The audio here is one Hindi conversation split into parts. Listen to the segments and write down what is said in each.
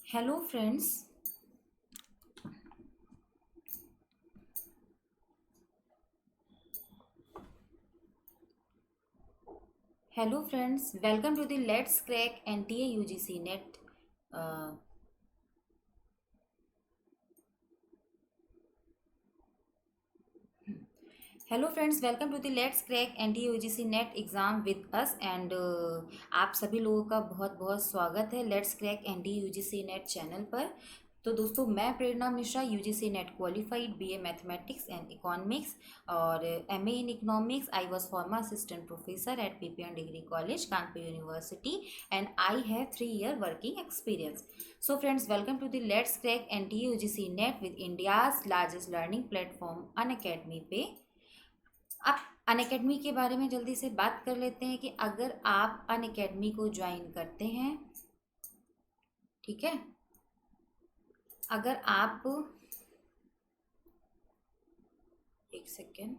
Hello friends. Hello friends, welcome to the let's crack NTA UGC NET. Hello friends, welcome to the let's crack NTA UGC NET exam with us and आप सभी लोगों का बहुत बहुत स्वागत है let's crack NTA UGC NET channel पर। तो दोस्तों, मैं Prerna Mishra, UGC NET qualified BA mathematics and economics और MA in economics. I was former assistant professor at PPN degree college, Kanpur university, and I have 3 year working experience. So friends, welcome to the let's crack NTA UGC NET with India's largest learning platform Unacademy पे। आप अनअकैडमी के बारे में जल्दी से बात कर लेते हैं कि अगर आप अनअकैडमी को ज्वाइन करते हैं, ठीक है, अगर आप एक सेकेंड,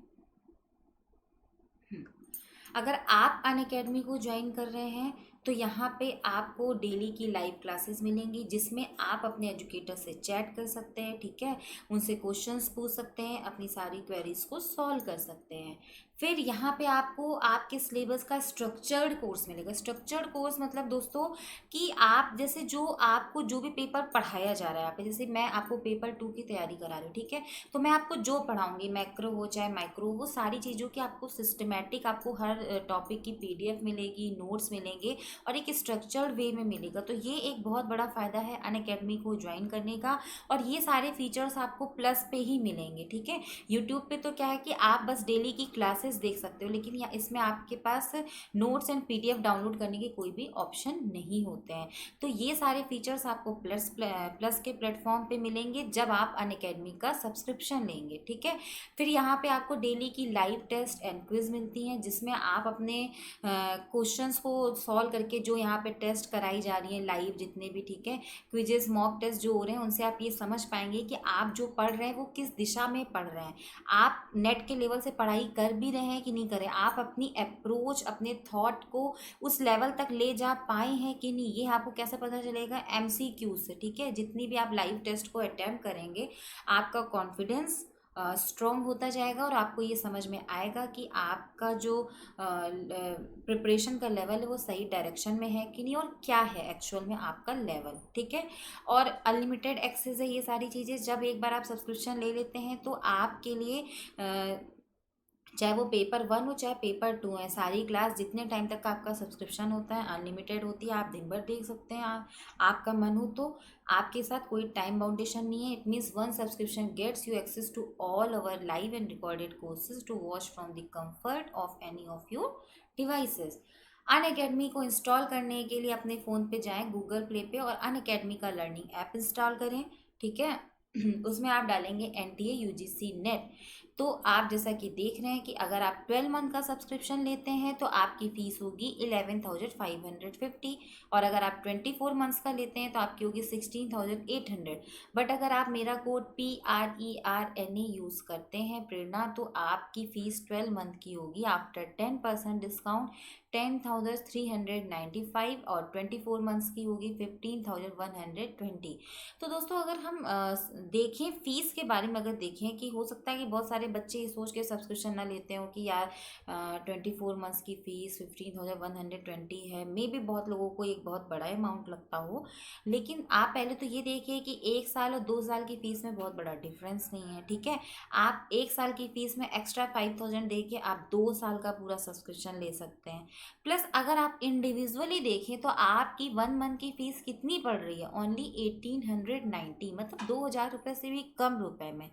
अगर आप अनअकैडमी को ज्वाइन कर रहे हैं तो यहाँ पे आपको डेली की लाइव क्लासेस मिलेंगी जिसमें आप अपने एजुकेटर से चैट कर सकते हैं, ठीक है, उनसे क्वेश्चंस पूछ सकते हैं, अपनी सारी क्वेरीज को सॉल्व कर सकते हैं। फिर यहाँ पे आपको आपके सिलेबस का स्ट्रक्चर्ड कोर्स मिलेगा। स्ट्रक्चर्ड कोर्स मतलब दोस्तों कि आप जैसे जो आपको जो भी पेपर पढ़ाया जा रहा है, यहाँ पे जैसे मैं आपको पेपर 2 की तैयारी करा रही हूँ, ठीक है, तो मैं आपको जो पढ़ाऊंगी, मैक्रो हो चाहे माइक्रो, वो सारी चीज़ों की आपको सिस्टमेटिक, आपको हर टॉपिक की पीडीएफ मिलेगी, नोट्स मिलेंगे और एक स्ट्रक्चर्ड वे में मिलेगा। तो ये एक बहुत बड़ा फ़ायदा है अनअकैडमी को ज्वाइन करने का। और ये सारे फीचर्स आपको प्लस पे ही मिलेंगे, ठीक है। यूट्यूब पे तो क्या है कि आप बस डेली की क्लासेस देख सकते हो, लेकिन इसमें आपके पास नोट्स एंड पीडीएफ डाउनलोड करने के कोई भी ऑप्शन नहीं होते हैं। तो ये सारे फीचर्स आपको प्लस प्लस के प्लेटफॉर्म पे मिलेंगे जब आप अनअकैडमी का सब्सक्रिप्शन लेंगे, ठीक है। फिर यहाँ पे आपको डेली की लाइव टेस्ट एंड क्विज मिलती हैं जिसमें आप अपने क्वेश्चंस को सॉल्व करके, जो यहाँ पे टेस्ट कराई जा रही हैं लाइव जितने भी, ठीक है, क्विजेस मॉक टेस्ट जो हो रहे हैं, उनसे आप ये समझ पाएंगे कि आप जो पढ़ रहे हैं वो किस दिशा में पढ़ रहे हैं, आप नेट के लेवल से पढ़ाई कर भी रहे हैं कि नहीं कर रहे हैं, आप अपनी अप्रोच, अपने थॉट को उस लेवल तक ले जा पाए हैं कि नहीं, ये आपको कैसे पता चलेगा? एमसीक्यू से, ठीक है। जितनी भी आप लाइव टेस्ट को अटेम्प्ट करेंगे, आपका कॉन्फिडेंस स्ट्रॉन्ग होता जाएगा और आपको ये समझ में आएगा कि आपका जो प्रिपरेशन का लेवल है वो सही डायरेक्शन में है कि नहीं, और क्या है एक्चुअल में आपका लेवल, ठीक है। और अनलिमिटेड एक्सेस है ये सारी चीज़ें। जब एक बार आप सब्सक्रिप्शन ले लेते हैं तो आपके लिए चाहे वो पेपर 1 हो चाहे पेपर 2 है, सारी क्लास जितने टाइम तक का आपका सब्सक्रिप्शन होता है अनलिमिटेड होती है। आप दिन भर देख सकते हैं, आपका मन हो तो। आपके साथ कोई टाइम बाउंडेशन नहीं है। It means one subscription gets you access to all our live and recorded courses to watch from the comfort of any of your devices. Unacademy को इंस्टॉल करने के लिए अपने फ़ोन पे जाएं गूगल प्ले पे और अन अकेडमी का लर्निंग ऐप इंस्टॉल करें, ठीक है। उसमें आप डालेंगे एनटीए यूजीसी नेट। तो आप जैसा कि देख रहे हैं कि अगर आप 12 मंथ का सब्सक्रिप्शन लेते हैं तो आपकी फ़ीस होगी 11,550, और अगर आप 24 मंथ्स का लेते हैं तो आपकी होगी 16,800। बट अगर आप मेरा कोड PRERNA यूज़ करते हैं प्रेरणा, तो आपकी फ़ीस 12 मंथ की होगी आफ्टर 10% डिस्काउंट 10,395, और 24 मंथ्स की होगी 15,120। तो दोस्तों, अगर हम देखें फ़ीस के बारे में, अगर देखें कि हो सकता है कि बहुत सारे बच्चे ये सोच के सब्सक्रिप्शन ना लेते हो कि यार 24 मंथ्स की फ़ीस 15,120 है, मे भी बहुत लोगों को एक बहुत बड़ा अमाउंट लगता हो। लेकिन आप पहले तो ये देखिए कि 1 साल और 2 साल की फ़ीस में बहुत बड़ा डिफरेंस नहीं है, ठीक है। आप 1 साल की फ़ीस में एक्स्ट्रा 5,000 दे के आप 2 साल का पूरा सब्सक्रिप्शन ले सकते हैं। प्लस अगर आप इंडिविजुअली देखें तो आपकी 1 मंथ की फ़ीस कितनी पड़ रही है? ओनली 1890, मतलब 2,000 रुपये से भी कम रुपए में।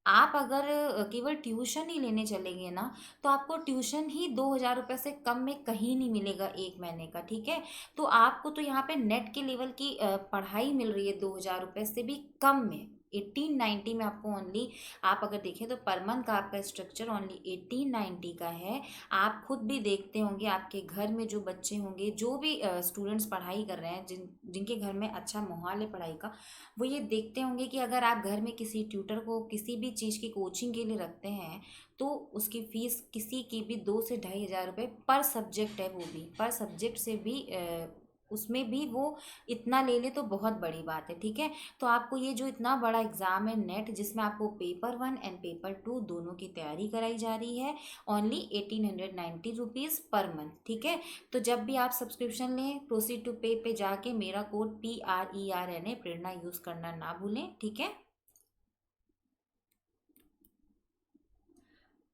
आप अगर केवल ट्यूशन ही लेने चलेंगे ना, तो आपको ट्यूशन ही 2,000 रुपये से कम में कहीं नहीं मिलेगा 1 महीने का, ठीक है। तो आपको तो यहाँ पे नेट के लेवल की पढ़ाई मिल रही है 2,000 रुपये से भी कम में, 1890 में आपको ओनली। आप अगर देखें तो पर मंथ का आपका स्ट्रक्चर ओनली 1890 का है। आप खुद भी देखते होंगे, आपके घर में जो बच्चे होंगे, जो भी स्टूडेंट्स पढ़ाई कर रहे हैं, जिनके घर में अच्छा माहौल है पढ़ाई का, वो ये देखते होंगे कि अगर आप घर में किसी ट्यूटर को किसी भी चीज़ की कोचिंग के लिए रखते हैं तो उसकी फ़ीस किसी की भी 2 से 2,500 रुपये पर सब्जेक्ट है, वो भी पर सब्जेक्ट से भी उसमें भी वो इतना ले ले तो बहुत बड़ी बात है, ठीक है। तो आपको ये जो इतना बड़ा एग्ज़ाम है नेट, जिसमें आपको पेपर 1 एंड पेपर 2 दोनों की तैयारी कराई जा रही है, ओनली 1890 रुपीज़ पर मंथ, ठीक है। तो जब भी आप सब्सक्रिप्शन लें, प्रोसीड टू पे जाके मेरा कोड PRERNA प्रेरणा यूज़ करना ना भूलें, ठीक है।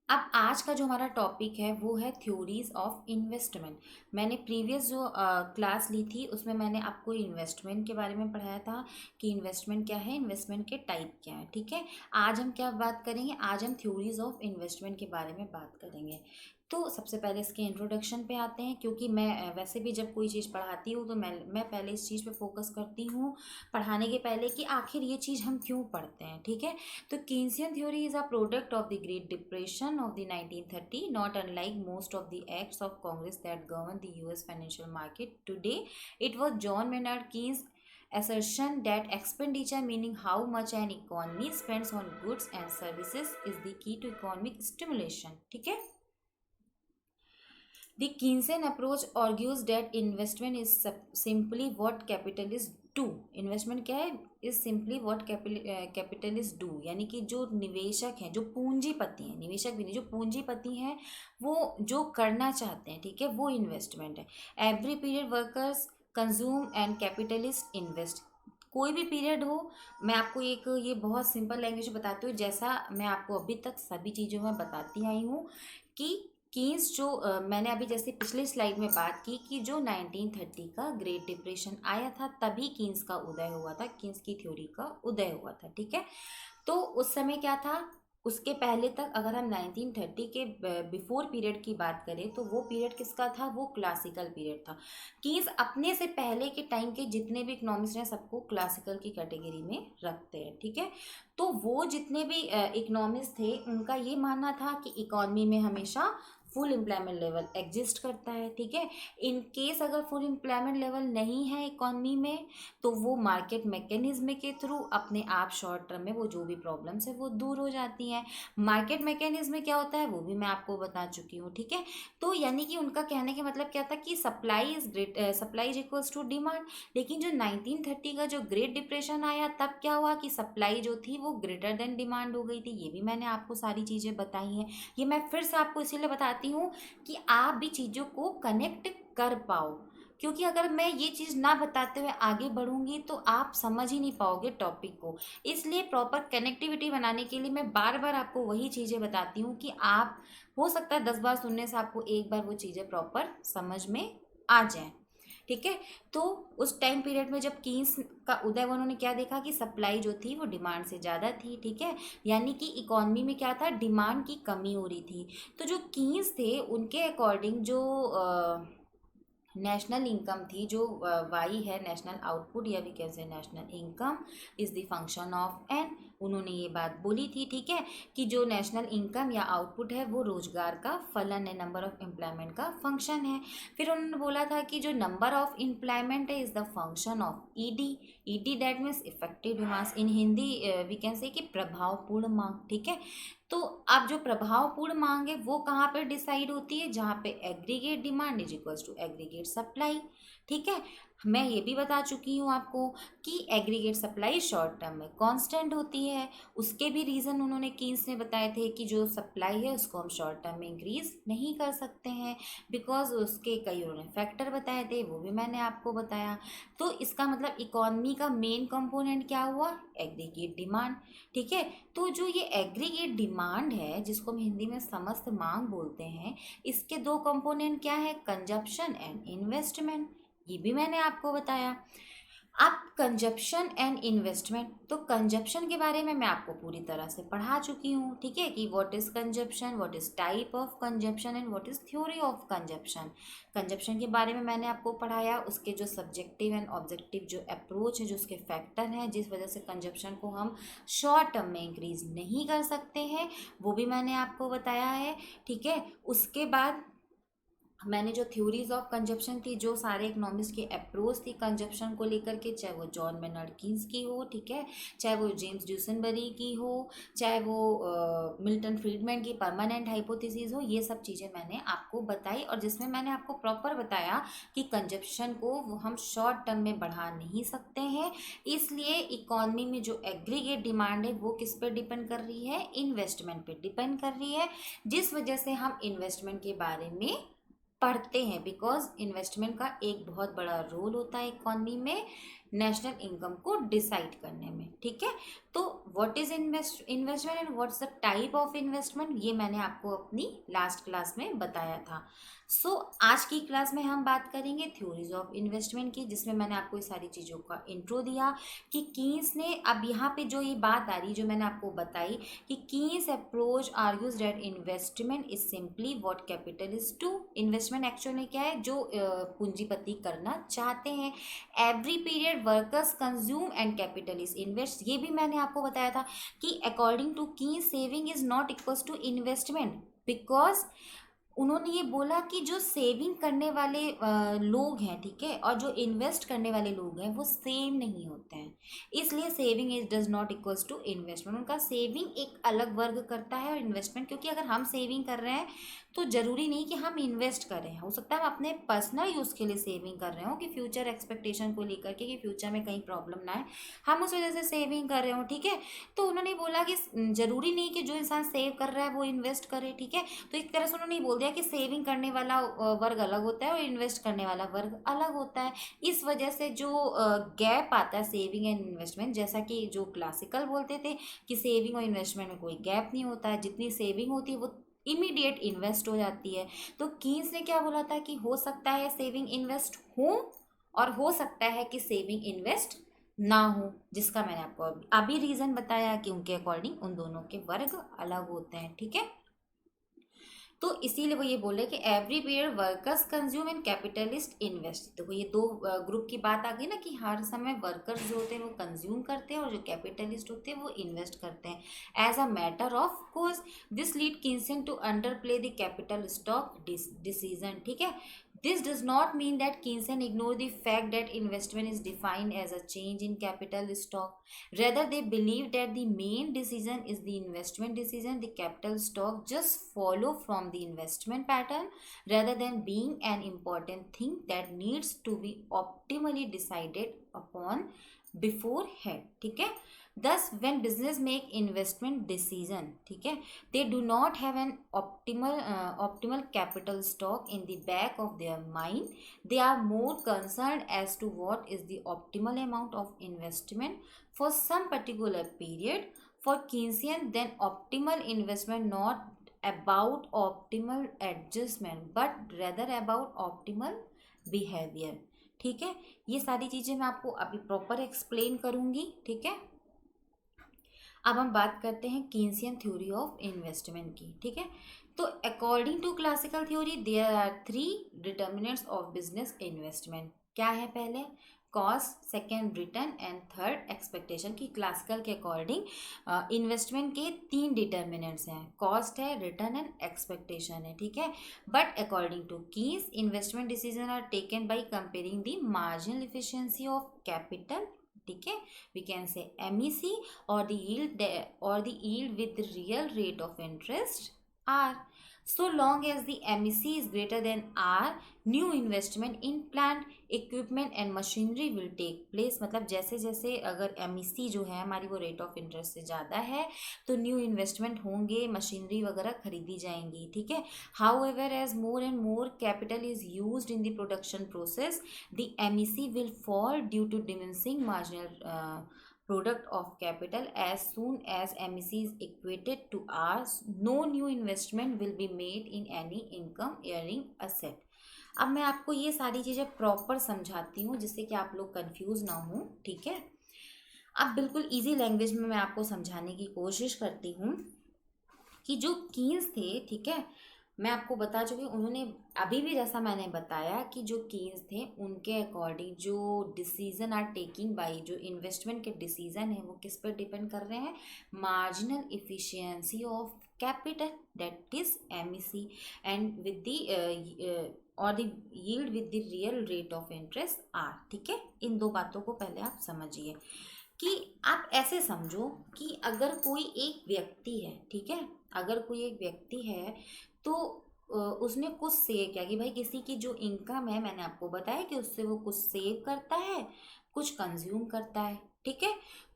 अब आज का जो हमारा टॉपिक है वो है थ्योरीज ऑफ इन्वेस्टमेंट। मैंने प्रीवियस जो क्लास ली थी उसमें मैंने आपको इन्वेस्टमेंट के बारे में पढ़ाया था कि इन्वेस्टमेंट क्या है, इन्वेस्टमेंट के टाइप क्या है, ठीक है। आज हम क्या बात करेंगे, आज हम थ्योरीज ऑफ इन्वेस्टमेंट के बारे में बात करेंगे। तो सबसे पहले इसके इंट्रोडक्शन पे आते हैं, क्योंकि मैं वैसे भी जब कोई चीज़ पढ़ाती हूँ तो मैं पहले इस चीज़ पे फोकस करती हूँ पढ़ाने के पहले कि आखिर ये चीज़ हम क्यों पढ़ते हैं, ठीक है। तो Keynesian theory is a product of the Great Depression of the 1930, not unlike most of the acts of Congress that govern the US financial market today. It was John Maynard Keynes' assertion that expenditure, meaning how much an economy spends on goods and services, is the key to economic stimulation. ठीक है। The Keynesian approach argues that investment is simply what capitalists do. Investment क्या है, is simply what capitalist do, यानी कि जो निवेशक हैं, जो पूंजीपति हैं, निवेशक भी नहीं, जो पूंजीपति हैं वो जो करना चाहते हैं, ठीक है, वो इन्वेस्टमेंट है। Every period workers consume and capitalist invest. कोई भी पीरियड हो, मैं आपको एक ये बहुत सिंपल लैंग्वेज में बताती हूँ, जैसा मैं आपको अभी तक सभी चीज़ों में बताती आई हूँ कि कीन्स जो मैंने अभी जैसे पिछले स्लाइड में बात की कि जो 1930 का ग्रेट डिप्रेशन आया था तभी कीन्स का उदय हुआ था, कीन्स की थ्योरी का उदय हुआ था, ठीक है। तो उस समय क्या था, उसके पहले तक अगर हम 1930 के बिफोर पीरियड की बात करें तो वो पीरियड किसका था, वो क्लासिकल पीरियड था। कीन्स अपने से पहले के टाइम के जितने भी इकोनॉमिस्ट हैं सबको क्लासिकल की कैटेगरी में रखते हैं, ठीक है। तो वो जितने भी इकोनॉमिस्ट थे उनका ये मानना था कि इकॉनमी में हमेशा फुल एम्प्लॉयमेंट लेवल एग्जिस्ट करता है, ठीक है। इन केस अगर फुल एम्प्लॉयमेंट लेवल नहीं है इकॉनमी में तो वो मार्केट मैकेनिज्म के थ्रू अपने आप शॉर्ट टर्म में वो जो भी प्रॉब्लम्स है वो दूर हो जाती हैं। मार्केट मैकेनिज्म में क्या होता है वो भी मैं आपको बता चुकी हूँ, ठीक है। तो यानी कि उनका कहने का मतलब क्या था कि supply is great, supply is equals to demand. लेकिन जो 1930 का जो ग्रेट डिप्रेशन आया तब क्या हुआ कि सप्लाई जो थी वो ग्रेटर देन डिमांड हो गई थी। ये भी मैंने आपको सारी चीज़ें बताई हैं, ये मैं फिर से आपको इसीलिए बताती हूँ कि आप भी चीज़ों को कनेक्ट कर पाओ, क्योंकि अगर मैं ये चीज़ ना बताते हुए आगे बढ़ूंगी तो आप समझ ही नहीं पाओगे टॉपिक को। इसलिए प्रॉपर कनेक्टिविटी बनाने के लिए मैं बार बार आपको वही चीज़ें बताती हूँ कि आप, हो सकता है 10 बार सुनने से आपको एक बार वो चीज़ें प्रॉपर समझ में आ जाए, ठीक है। तो उस टाइम पीरियड में जब कीन्स का उदय हुआ उन्होंने क्या देखा कि सप्लाई जो थी वो डिमांड से ज़्यादा थी, ठीक है। यानी कि इकॉनमी में क्या था, डिमांड की कमी हो रही थी। तो जो कीन्स थे उनके अकॉर्डिंग जो नेशनल इनकम थी, जो वाई है नेशनल आउटपुट या we can say national income is the function of N, उन्होंने ये बात बोली थी, ठीक है, कि जो नेशनल इनकम या आउटपुट है वो रोजगार का फलन है, नंबर ऑफ एम्प्लॉयमेंट का फंक्शन है। फिर उन्होंने बोला था कि जो नंबर ऑफ एम्प्लॉयमेंट है is the function of ED. ED that means effective demand, in Hindi we can say कि प्रभावपूर्ण मांग, ठीक है। तो अब जो प्रभावपूर्ण मांग है वो कहाँ पर डिसाइड होती है, जहाँ पे aggregate demand is equals to aggregate supply, ठीक है। मैं ये भी बता चुकी हूँ आपको कि एग्रीगेट सप्लाई शॉर्ट टर्म में कांस्टेंट होती है। उसके भी रीज़न उन्होंने कीन्स ने बताए थे कि जो सप्लाई है उसको हम शॉर्ट टर्म में इंक्रीज नहीं कर सकते हैं, बिकॉज उसके कई उन्होंने फैक्टर बताए थे, वो भी मैंने आपको बताया। तो इसका मतलब इकॉनमी का मेन कंपोनेंट क्या हुआ, एग्रीगेट डिमांड, ठीक है। तो जो ये एग्रीगेट डिमांड है जिसको हम हिंदी में समस्त मांग बोलते हैं, इसके दो कंपोनेंट क्या है, कंजप्शन एंड इन्वेस्टमेंट, ये भी मैंने आपको बताया। अब कंजप्शन एंड इन्वेस्टमेंट, तो कंजप्शन के बारे में मैं आपको पूरी तरह से पढ़ा चुकी हूँ, ठीक है, कि what is consumption, what is type of consumption and what is theory of consumption. Consumption के बारे में मैंने आपको पढ़ाया, उसके जो सब्जेक्टिव एंड ऑब्जेक्टिव जो अप्रोच है, जो उसके फैक्टर हैं जिस वजह से कंजप्शन को हम शॉर्ट टर्म में इंक्रीज नहीं कर सकते हैं, वो भी मैंने आपको बताया है, ठीक है। उसके बाद मैंने जो थ्योरीज ऑफ कंजप्शन थी, जो सारे इकोनॉमिस्ट की अप्रोच थी कंजप्शन को लेकर के, चाहे वो जॉन मेनर्ड कीन्स की हो, ठीक है, चाहे वो जेम्स ड्यूसनबरी की हो, चाहे वो मिल्टन फ्रीडमैन की परमानेंट हाइपोथेसिस हो, ये सब चीज़ें मैंने आपको बताई, और जिसमें मैंने आपको प्रॉपर बताया कि कंजप्शन को हम शॉर्ट टर्म में बढ़ा नहीं सकते हैं, इसलिए इकॉनमी में जो एग्रीगेट डिमांड है वो किस पर डिपेंड कर रही है, इन्वेस्टमेंट पे डिपेंड कर रही है, जिस वजह से हम इन्वेस्टमेंट के बारे में पढ़ते हैं, बिकॉज इन्वेस्टमेंट का एक बहुत बड़ा रोल होता है इकॉनमी में नेशनल इनकम को डिसाइड करने में, ठीक है। तो what is investment and what's the type of investment, ये मैंने आपको अपनी लास्ट क्लास में बताया था। आज की क्लास में हम बात करेंगे थ्योरीज ऑफ इन्वेस्टमेंट की, जिसमें मैंने आपको ये सारी चीज़ों का इंट्रो दिया कि कीन्स ने, अब यहाँ पे जो ये बात आ रही जो मैंने आपको बताई कि Keynes approach argues that investment is simply what capitalist do, investment actual में क्या है, जो पूंजीपति करना चाहते हैं। Every period workers consume and capitalist invest, ये भी मैंने आपको बताया था कि according to Keynes saving is not equals to investment, because उन्होंने ये बोला कि जो सेविंग करने वाले लोग हैं, ठीक है, और जो इन्वेस्ट करने वाले लोग हैं वो सेम नहीं होते हैं, इसलिए saving is does not equals to investment. उनका सेविंग एक अलग वर्ग करता है और इन्वेस्टमेंट, क्योंकि अगर हम सेविंग कर रहे हैं तो ज़रूरी नहीं कि हम इन्वेस्ट कर रहे हैं, हो सकता है हम अपने पर्सनल यूज़ के लिए सेविंग कर रहे हो कि फ्यूचर एक्सपेक्टेशन को लेकर के कि फ्यूचर में कहीं प्रॉब्लम ना आए, हम उस वजह से सेविंग कर रहे हो, ठीक है। तो उन्होंने बोला कि ज़रूरी नहीं कि जो इंसान सेव कर रहा है वो इन्वेस्ट करे, ठीक है। तो एक तरह से उन्होंने बोल दिया कि सेविंग करने वाला वर्ग अलग होता है और इन्वेस्ट करने वाला वर्ग अलग होता है। इस वजह से जो गैप आता है सेविंग एंड इन्वेस्टमेंट, जैसा कि जो क्लासिकल बोलते थे कि सेविंग और इन्वेस्टमेंट में कोई गैप नहीं होता है, जितनी सेविंग होती है वो इमीडिएट इन्वेस्ट हो जाती है। तो कीन्स ने क्या बोला था कि हो सकता है सेविंग इन्वेस्ट हो और हो सकता है कि सेविंग इन्वेस्ट ना हो, जिसका मैंने आपको अभी रीज़न बताया कि उनके अकॉर्डिंग उन दोनों के वर्ग अलग होते हैं, ठीक है। तो इसीलिए वो ये बोले कि every period workers consume and capitalist invest. तो ये दो ग्रुप की बात आ गई ना कि हर समय वर्कर्स जो होते हैं वो कंज्यूम करते हैं और जो कैपिटलिस्ट होते हैं वो इन्वेस्ट करते हैं। As a matter of course this lead Keynesians to underplay the capital stock decision, ठीक है। This does not mean that Keynesian ignore the fact that investment is defined as a change in capital stock. Rather, they believe that the main decision is the investment decision. The capital stock just follow from the investment pattern rather than being an important thing that needs to be optimally decided upon beforehand. ठीक है। Thus, when business make investment decision, ठीक है, they do not have an optimal capital stock in the back of their mind. They are more concerned as to what is the optimal amount of investment for some particular period. For Keynesian, then optimal investment not about optimal adjustment but rather about optimal behavior, ठीक है। ये सारी चीज़ें मैं आपको अभी प्रॉपर एक्सप्लेन करूँगी, ठीक है। अब हम बात करते हैं कीन्सियन थ्योरी ऑफ इन्वेस्टमेंट की, ठीक है। तो according to classical theory there are 3 determinants of business investment. क्या है? पहले cost, second return and third expectation. की क्लासिकल के अकॉर्डिंग इन्वेस्टमेंट के 3 डिटर्मिनेंट्स हैं, कॉस्ट है, रिटर्न एंड एक्सपेक्टेशन है, ठीक है। But according to Keynes investment decision are taken by comparing the marginal efficiency of capital, ठीक है, we can say MEC or the yield with the real rate of interest R. So long as the MEC is greater than R, new investment in plant, equipment and machinery will take place. मतलब जैसे जैसे अगर MEC जो है हमारी वो रेट ऑफ इंटरेस्ट से ज़्यादा है तो न्यू इन्वेस्टमेंट होंगे, मशीनरी वगैरह खरीदी जाएंगी, ठीक है। However, as more and more capital is used in the production process, the MEC will fall due to diminishing marginal product of capital. As soon as MEC is equated to R, no new investment will be made in any income earning asset. अब मैं आपको ये सारी चीज़ें प्रॉपर समझाती हूँ जिससे कि आप लोग कंफ्यूज ना हो, ठीक है। अब बिल्कुल इजी लैंग्वेज में मैं आपको समझाने की कोशिश करती हूँ कि जो कीन्स थे, ठीक है, मैं आपको बता चुकी हूँ, उन्होंने अभी भी जैसा मैंने बताया कि जो कीन्स थे उनके अकॉर्डिंग जो डिसीजन आर टेकिंग बाई, जो इन्वेस्टमेंट के डिसीजन है वो किस पर डिपेंड कर रहे हैं, marginal efficiency of capital, that is MEC, and with the और the yield with the real rate of interest are. ठीक है, इन दो बातों को पहले आप समझिए कि आप ऐसे समझो कि अगर कोई एक व्यक्ति है, ठीक है, अगर कोई एक व्यक्ति है तो उसने कुछ सेव किया कि भाई किसी की जो इनकम है, मैंने आपको बताया कि उससे वो कुछ सेव करता है, कुछ कंज्यूम करता है। ठीक है,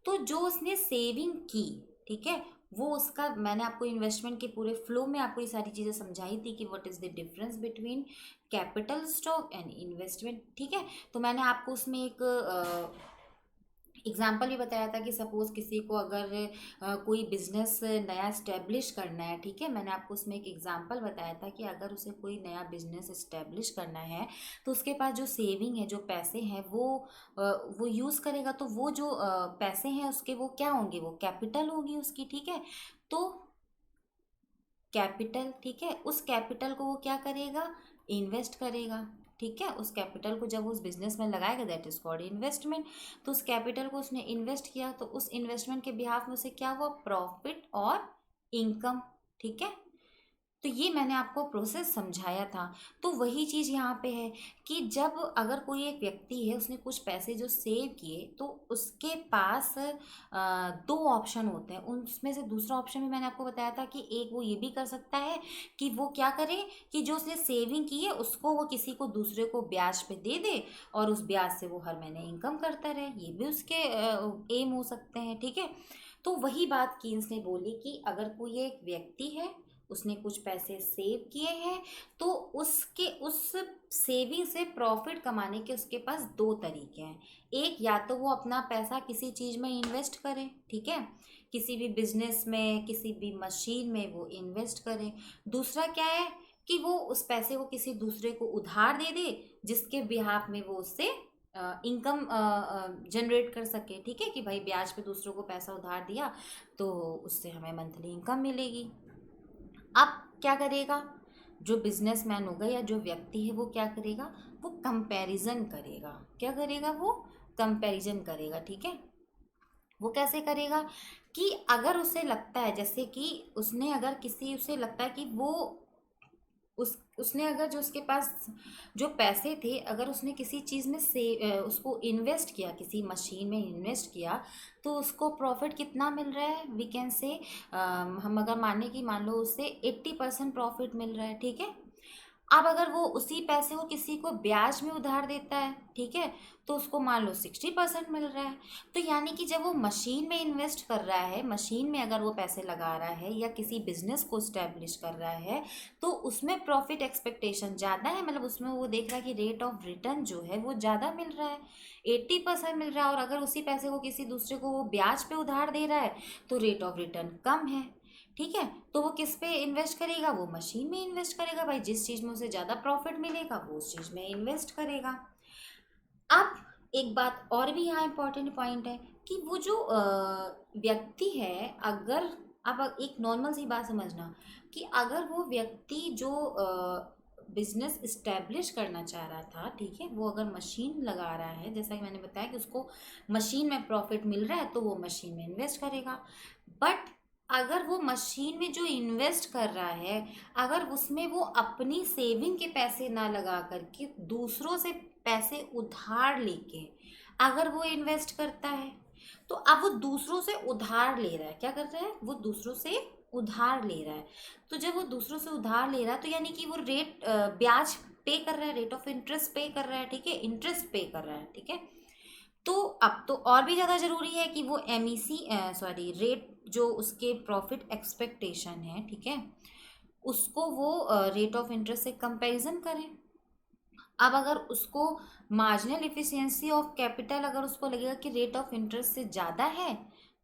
तो जो उसने सेविंग की, ठीक है, वो उसका, मैंने आपको इन्वेस्टमेंट के पूरे फ्लो में आपको ये सारी चीज़ें समझाई थी कि what is the difference between capital stock and investment. ठीक है, तो मैंने आपको उसमें एक एग्जाम्पल भी बताया था कि सपोज़ किसी को अगर कोई बिजनेस नया स्टैब्लिश करना है, ठीक है, मैंने आपको उसमें एक एग्जाम्पल बताया था कि अगर उसे कोई नया बिजनेस स्टैब्लिश करना है तो उसके पास जो सेविंग है, जो पैसे हैं, वो यूज़ करेगा। तो वो जो पैसे हैं उसके, वो क्या होंगे, वो कैपिटल होगी उसकी। ठीक है, तो कैपिटल, ठीक है, उस कैपिटल को वो क्या करेगा, इन्वेस्ट करेगा। ठीक है, उस कैपिटल को जब उस बिजनेस में लगाएगा, दैट इज कॉल्ड इन्वेस्टमेंट। तो उस कैपिटल को उसने इन्वेस्ट किया, तो उस इन्वेस्टमेंट के बिहाफ में उसे क्या हुआ, प्रॉफिट और इनकम। ठीक है, तो ये मैंने आपको प्रोसेस समझाया था। तो वही चीज़ यहाँ पे है कि जब अगर कोई एक व्यक्ति है, उसने कुछ पैसे जो सेव किए, तो उसके पास दो ऑप्शन होते हैं। उसमें से दूसरा ऑप्शन भी मैंने आपको बताया था कि एक वो ये भी कर सकता है कि वो क्या करे कि जो उसने सेविंग की है उसको वो किसी को दूसरे को ब्याज पे दे दे और उस ब्याज से वो हर महीने इनकम करता रहे। ये भी उसके एम हो सकते हैं। ठीक है, तो वही बात कीन्स ने बोली कि अगर कोई एक व्यक्ति है, उसने कुछ पैसे सेव किए हैं, तो उसके उस सेविंग से प्रॉफिट कमाने के उसके पास दो तरीके हैं। एक, या तो वो अपना पैसा किसी चीज़ में इन्वेस्ट करे, ठीक है, किसी भी बिजनेस में, किसी भी मशीन में वो इन्वेस्ट करे। दूसरा क्या है कि वो उस पैसे को किसी दूसरे को उधार दे दे, जिसके बिहाफ में वो उससे इनकम जनरेट कर सके। ठीक है, कि भाई ब्याज पे दूसरों को पैसा उधार दिया तो उससे हमें मंथली इनकम मिलेगी। अब क्या करेगा जो बिजनेसमैन होगा या जो व्यक्ति है, वो क्या करेगा, वो कंपैरिजन करेगा। क्या करेगा, वो कंपैरिजन करेगा। ठीक है, वो कैसे करेगा कि अगर उसे लगता है, जैसे कि उसने अगर किसी, उसे लगता है कि वो उसने अगर जो उसके पास जो पैसे थे, अगर उसने किसी चीज़ में से उसको इन्वेस्ट किया, किसी मशीन में इन्वेस्ट किया, तो उसको प्रॉफिट कितना मिल रहा है, वी कैन से हम अगर माने कि मान लो उससे 80% प्रॉफिट मिल रहा है। ठीक है, अब अगर वो उसी पैसे को किसी को ब्याज में उधार देता है, ठीक है, तो उसको मान लो 60% मिल रहा है। तो यानी कि जब वो मशीन में इन्वेस्ट कर रहा है, मशीन में अगर वो पैसे लगा रहा है या किसी बिजनेस को स्टैब्लिश कर रहा है, तो उसमें प्रॉफिट एक्सपेक्टेशन ज़्यादा है। मतलब उसमें वो देख रहा है कि रेट ऑफ रिटर्न जो है वो ज़्यादा मिल रहा है, 80% मिल रहा है। और अगर उसी पैसे को किसी दूसरे को वो ब्याज पे उधार दे रहा है, तो रेट ऑफ रिटर्न कम है। ठीक है, तो वो किस पे इन्वेस्ट करेगा, वो मशीन में इन्वेस्ट करेगा। भाई जिस चीज़ में उसे ज़्यादा प्रॉफिट मिलेगा वो उस चीज़ में इन्वेस्ट करेगा। अब एक बात और भी यहाँ इंपॉर्टेंट पॉइंट है कि वो जो व्यक्ति है, अगर आप एक नॉर्मल सी बात समझना कि अगर वो व्यक्ति जो बिजनेस इस्टेब्लिश करना चाह रहा था, ठीक है, वो अगर मशीन लगा रहा है, जैसा कि मैंने बताया कि उसको मशीन में प्रॉफिट मिल रहा है, तो वो मशीन में इन्वेस्ट करेगा। बट अगर वो मशीन में जो इन्वेस्ट कर रहा है, अगर उसमें वो अपनी सेविंग के पैसे ना लगा करके दूसरों से पैसे उधार लेके अगर वो इन्वेस्ट करता है, तो अब वो दूसरों से उधार ले रहा है। क्या कर रहा है, वो दूसरों से उधार ले रहा है। तो जब वो दूसरों से उधार ले रहा है, तो यानी कि वो ब्याज पे कर रहा है, रेट ऑफ इंटरेस्ट पे कर रहा है। ठीक है, इंटरेस्ट पे कर रहा है। ठीक है, तो अब तो और भी ज़्यादा ज़रूरी है कि वो एमईसी सॉरी रेट, जो उसके प्रॉफिट एक्सपेक्टेशन है, ठीक है, उसको वो रेट ऑफ इंटरेस्ट से कंपैरिजन करें। अब अगर उसको मार्जिनल इफिशियंसी ऑफ कैपिटल, अगर उसको लगेगा कि रेट ऑफ इंटरेस्ट से ज़्यादा है,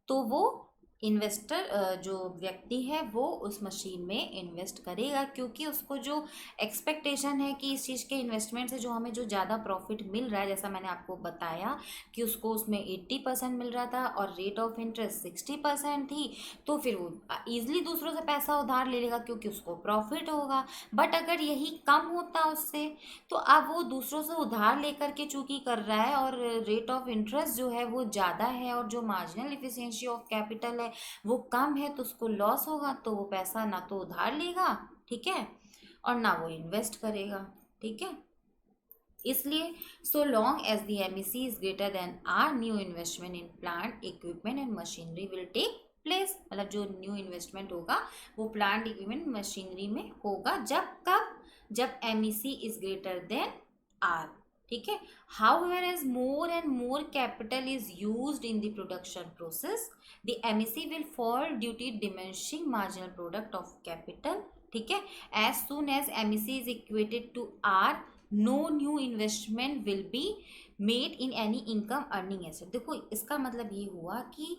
तो वो इन्वेस्टर जो व्यक्ति है वो उस मशीन में इन्वेस्ट करेगा, क्योंकि उसको जो एक्सपेक्टेशन है कि इस चीज़ के इन्वेस्टमेंट से जो हमें जो ज़्यादा प्रॉफिट मिल रहा है, जैसा मैंने आपको बताया कि उसको उसमें 80% मिल रहा था और रेट ऑफ इंटरेस्ट 60% थी, तो फिर वो ईजिली दूसरों से पैसा उधार ले लेगा क्योंकि उसको प्रॉफिट होगा। बट अगर यही कम होता उससे, तो अब वो दूसरों से उधार लेकर के चूंकि कर रहा है और रेट ऑफ इंटरेस्ट जो है वो ज़्यादा है और जो मार्जिनल इफिशियंसी ऑफ कैपिटल है वो कम है, तो उसको लॉस होगा। तो वो पैसा ना तो उधार लेगा, ठीक है, और ना वो इन्वेस्ट करेगा। ठीक है। इसलिए so long as the MEC is greater than R, new investment in plant equipment and machinery will take place. मतलब जो न्यू इन्वेस्टमेंट होगा वो प्लांट इक्विपमेंट मशीनरी में होगा। जब कब? जब MEC is greater than R, ठीक है। However, as more and more capital is used in the production process, the MEC will fall due to diminishing marginal product of capital, ठीक है। As soon as MEC is equated to R, no new investment will be made in any income earning asset। देखो इसका मतलब ये हुआ कि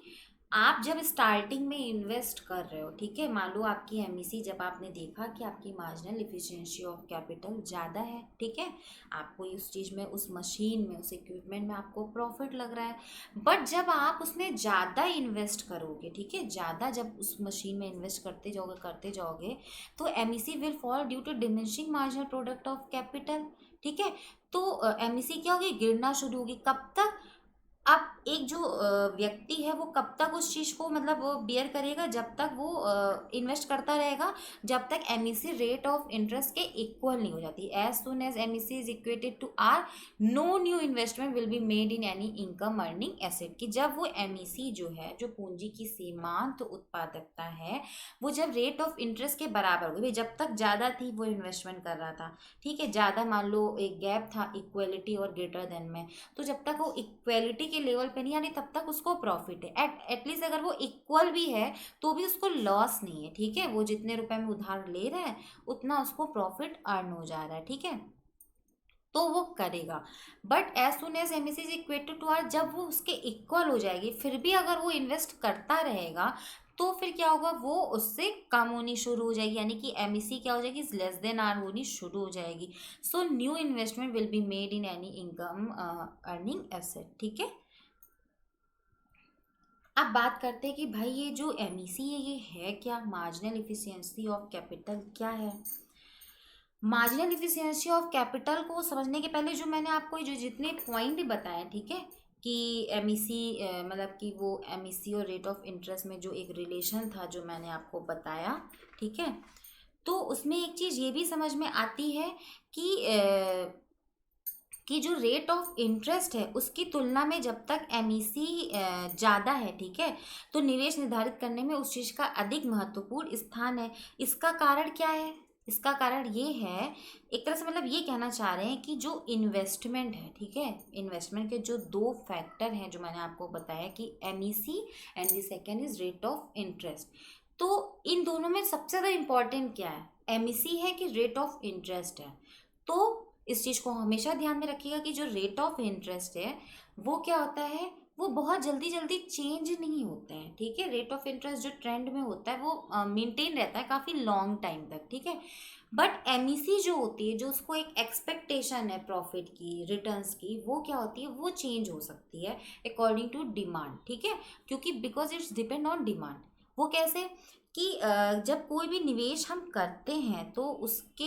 आप जब स्टार्टिंग में इन्वेस्ट कर रहे हो, ठीक है, मान लो आपकी एमईसी, जब आपने देखा कि आपकी मार्जिनल इफिशिएंसी ऑफ कैपिटल ज़्यादा है, ठीक है, आपको उस चीज़ में, उस मशीन में, उस इक्विपमेंट में आपको प्रॉफिट लग रहा है। बट जब आप उसमें ज़्यादा इन्वेस्ट करोगे, ठीक है, ज़्यादा जब उस मशीन में इन्वेस्ट करते जाओगे तो MEC will fall due to diminishing marginal product of capital, ठीक है। तो एमईसी क्या होगी? गिरना शुरू होगी। कब तक? अब एक जो व्यक्ति है वो कब तक उस चीज़ को मतलब वो बियर करेगा? जब तक वो इन्वेस्ट करता रहेगा, जब तक एमईसी रेट ऑफ इंटरेस्ट के इक्वल नहीं हो जाती। As soon as MEC is equated to R, no new investment will be made in any income earning asset. कि जब वो एमईसी जो है, जो पूंजी की सीमांत उत्पादकता है, वो जब रेट ऑफ इंटरेस्ट के बराबर होगी, जब तक ज़्यादा थी वो इन्वेस्टमेंट कर रहा था, ठीक है, ज़्यादा मान लो एक गैप था इक्वलिटी और ग्रेटर देन में, तो जब तक वो इक्वलिटी के लेवल पे नहीं आनी तब तक उसको प्रॉफिट है। एटलीस्ट अगर वो इक्वल भी है तो भी उसको लॉस नहीं है, ठीक है। वो जितने रुपए में उधार ले रहा है उतना उसको प्रॉफिट अर्न हो जा रहा है, ठीक है, तो वो करेगा। But as soon as MEC is equated to R, जब वो उसके इक्वल हो जाएगी, फिर भी अगर वो इन्वेस्ट करता रहेगा तो फिर क्या होगा? वो उससे कम होनी शुरू हो जाएगी, यानी कि एमईसी क्या हो जाएगी? लेस देन आर होनी शुरू हो जाएगी। So new investment will be made in any income earning asset, ठीक है। अब बात करते हैं कि भाई ये जो एमईसी है ये है क्या? मार्जिनल इफिशियंसी ऑफ कैपिटल क्या है? मार्जिनल इफिशियंसी ऑफ कैपिटल को समझने के पहले जो मैंने आपको जो जितने पॉइंट बताए, ठीक है, कि एमईसी मतलब कि वो एमईसी और रेट ऑफ इंटरेस्ट में जो एक रिलेशन था जो मैंने आपको बताया, ठीक है, तो उसमें एक चीज़ ये भी समझ में आती है कि कि जो रेट ऑफ इंटरेस्ट है उसकी तुलना में जब तक एमईसी ज़्यादा है, ठीक है, तो निवेश निर्धारित करने में उस चीज़ का अधिक महत्वपूर्ण स्थान है। इसका कारण क्या है? इसका कारण ये है, एक तरह से मतलब ये कहना चाह रहे हैं कि जो इन्वेस्टमेंट है, ठीक है, इन्वेस्टमेंट के जो दो फैक्टर हैं जो मैंने आपको बताया कि MEC and the second is rate of interest, तो इन दोनों में सबसे ज़्यादा इम्पॉर्टेंट क्या है? एमईसी है कि रेट ऑफ इंटरेस्ट है? तो इस चीज़ को हमेशा ध्यान में रखिएगा कि जो रेट ऑफ इंटरेस्ट है वो क्या होता है? वो बहुत जल्दी जल्दी चेंज नहीं होता है, ठीक है। रेट ऑफ इंटरेस्ट जो ट्रेंड में होता है वो मेंटेन रहता है काफ़ी लॉन्ग टाइम तक, ठीक है। बट एमईसी जो होती है, जो उसको एक एक्सपेक्टेशन है प्रॉफिट की, रिटर्न्स की, वो क्या होती है? वो चेंज हो सकती है अकॉर्डिंग टू डिमांड, ठीक है, क्योंकि because it's depend on demand. वो कैसे? कि जब कोई भी निवेश हम करते हैं तो उसके